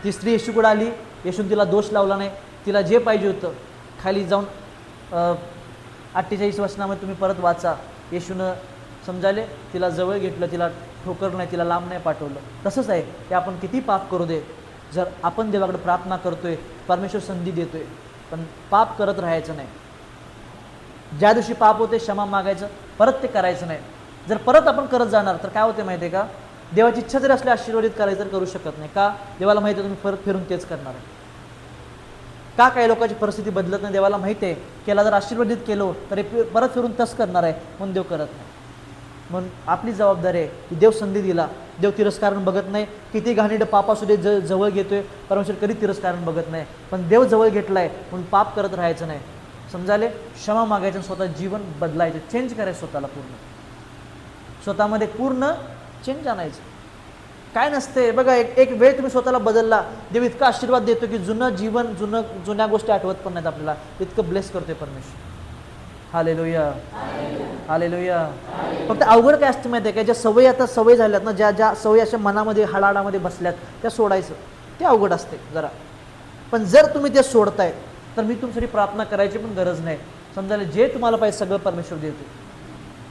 [SPEAKER 1] ती स्त्री येशूकडे आली, येशून तिला दोष लावला नाही. तिला जे पाहिजे होतं, खाली जाऊन 48 वचनामध्ये तुम्ही परत वाचा, येशूनं समजाले तिला जवळ घेतलं, तिला ठोकर नाही, तिला लांब नाही पाठवलं. तसंच आहे की आपण किती पाप करू दे, जर आपण देवाकडे प्रार्थना करतोय, परमेश्वर संधी देतोय, पण पाप करत राहायचं नाही. ज्या दिवशी पाप होते क्षमा मागायचं, परत ते करायचं नाही. जर परत आपण करत जाणार तर काय होते माहिती आहे का? देवाची इच्छा जरी असली आशीर्वादित करायचं तर करू शकत नाही. का? देवाला माहिती आहे तुम्ही परत फिरून तेच करणार आहे. का? काही लोकांची परिस्थिती बदलत नाही. देवाला माहिती आहे केला जर आशीर्वादित केलो तर परत फिरून तस करणार आहे, म्हणून देव करत नाही. म्हणून आपली जबाबदारी आहे की देव संधी दिला, देव तिरस्कारण बघत नाही. किती घाणेरडं पाप असू दे, जवळ घेतोय, परमेश्वर कधी तिरस्कारण बघत नाही. पण देव जवळ घेतलाय म्हणून पाप करत राहायचं नाही. समजाले? क्षमा मागायचं, स्वतः जीवन बदलायचं, चेंज करायचं स्वतःला, स्वतःमध्ये पूर्ण चेंज आणायचं. काय नसते बघा, एक वेळ तुम्ही स्वतःला बदलला, देव इतका आशीर्वाद देतो की जुनं जीवन, जुन्या गोष्टी आठवत पण नाहीत आपल्याला, इतकं ब्लेस करतोय परमेश्वर. Hallelujah, hallelujah. फक्त अवघड काय असतं माहिती आहे का? ज्या सवयी आता सवय झाल्यात ना, ज्या सवयी अशा मनामध्ये हाडाहाडामध्ये बसल्यात, त्या सोडायचं ते अवघड असते जरा. पण जर तुम्ही ते सोडताय तर मी तुमच्यासाठी प्रार्थना करायची पण गरज नाही. समजायला जे तुम्हाला पाहिजे सगळं परमेश्वर देतो.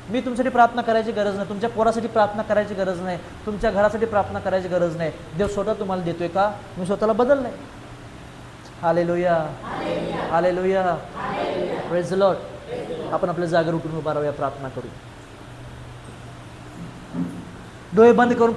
[SPEAKER 1] मी तुमच्यासाठी प्रार्थना करायची गरज नाही, तुमच्या पोरासाठी प्रार्थना करायची गरज नाही, तुमच्या घरासाठी प्रार्थना करायची गरज नाही. देव स्वतः तुम्हाला देतोय. का? मी स्वतःला बदललंय. Hallelujah, hallelujah, praise the Lord. आपण आपल्या जागेवर उठून उभा राहूया, प्रार्थना करू. डोळे बंद करून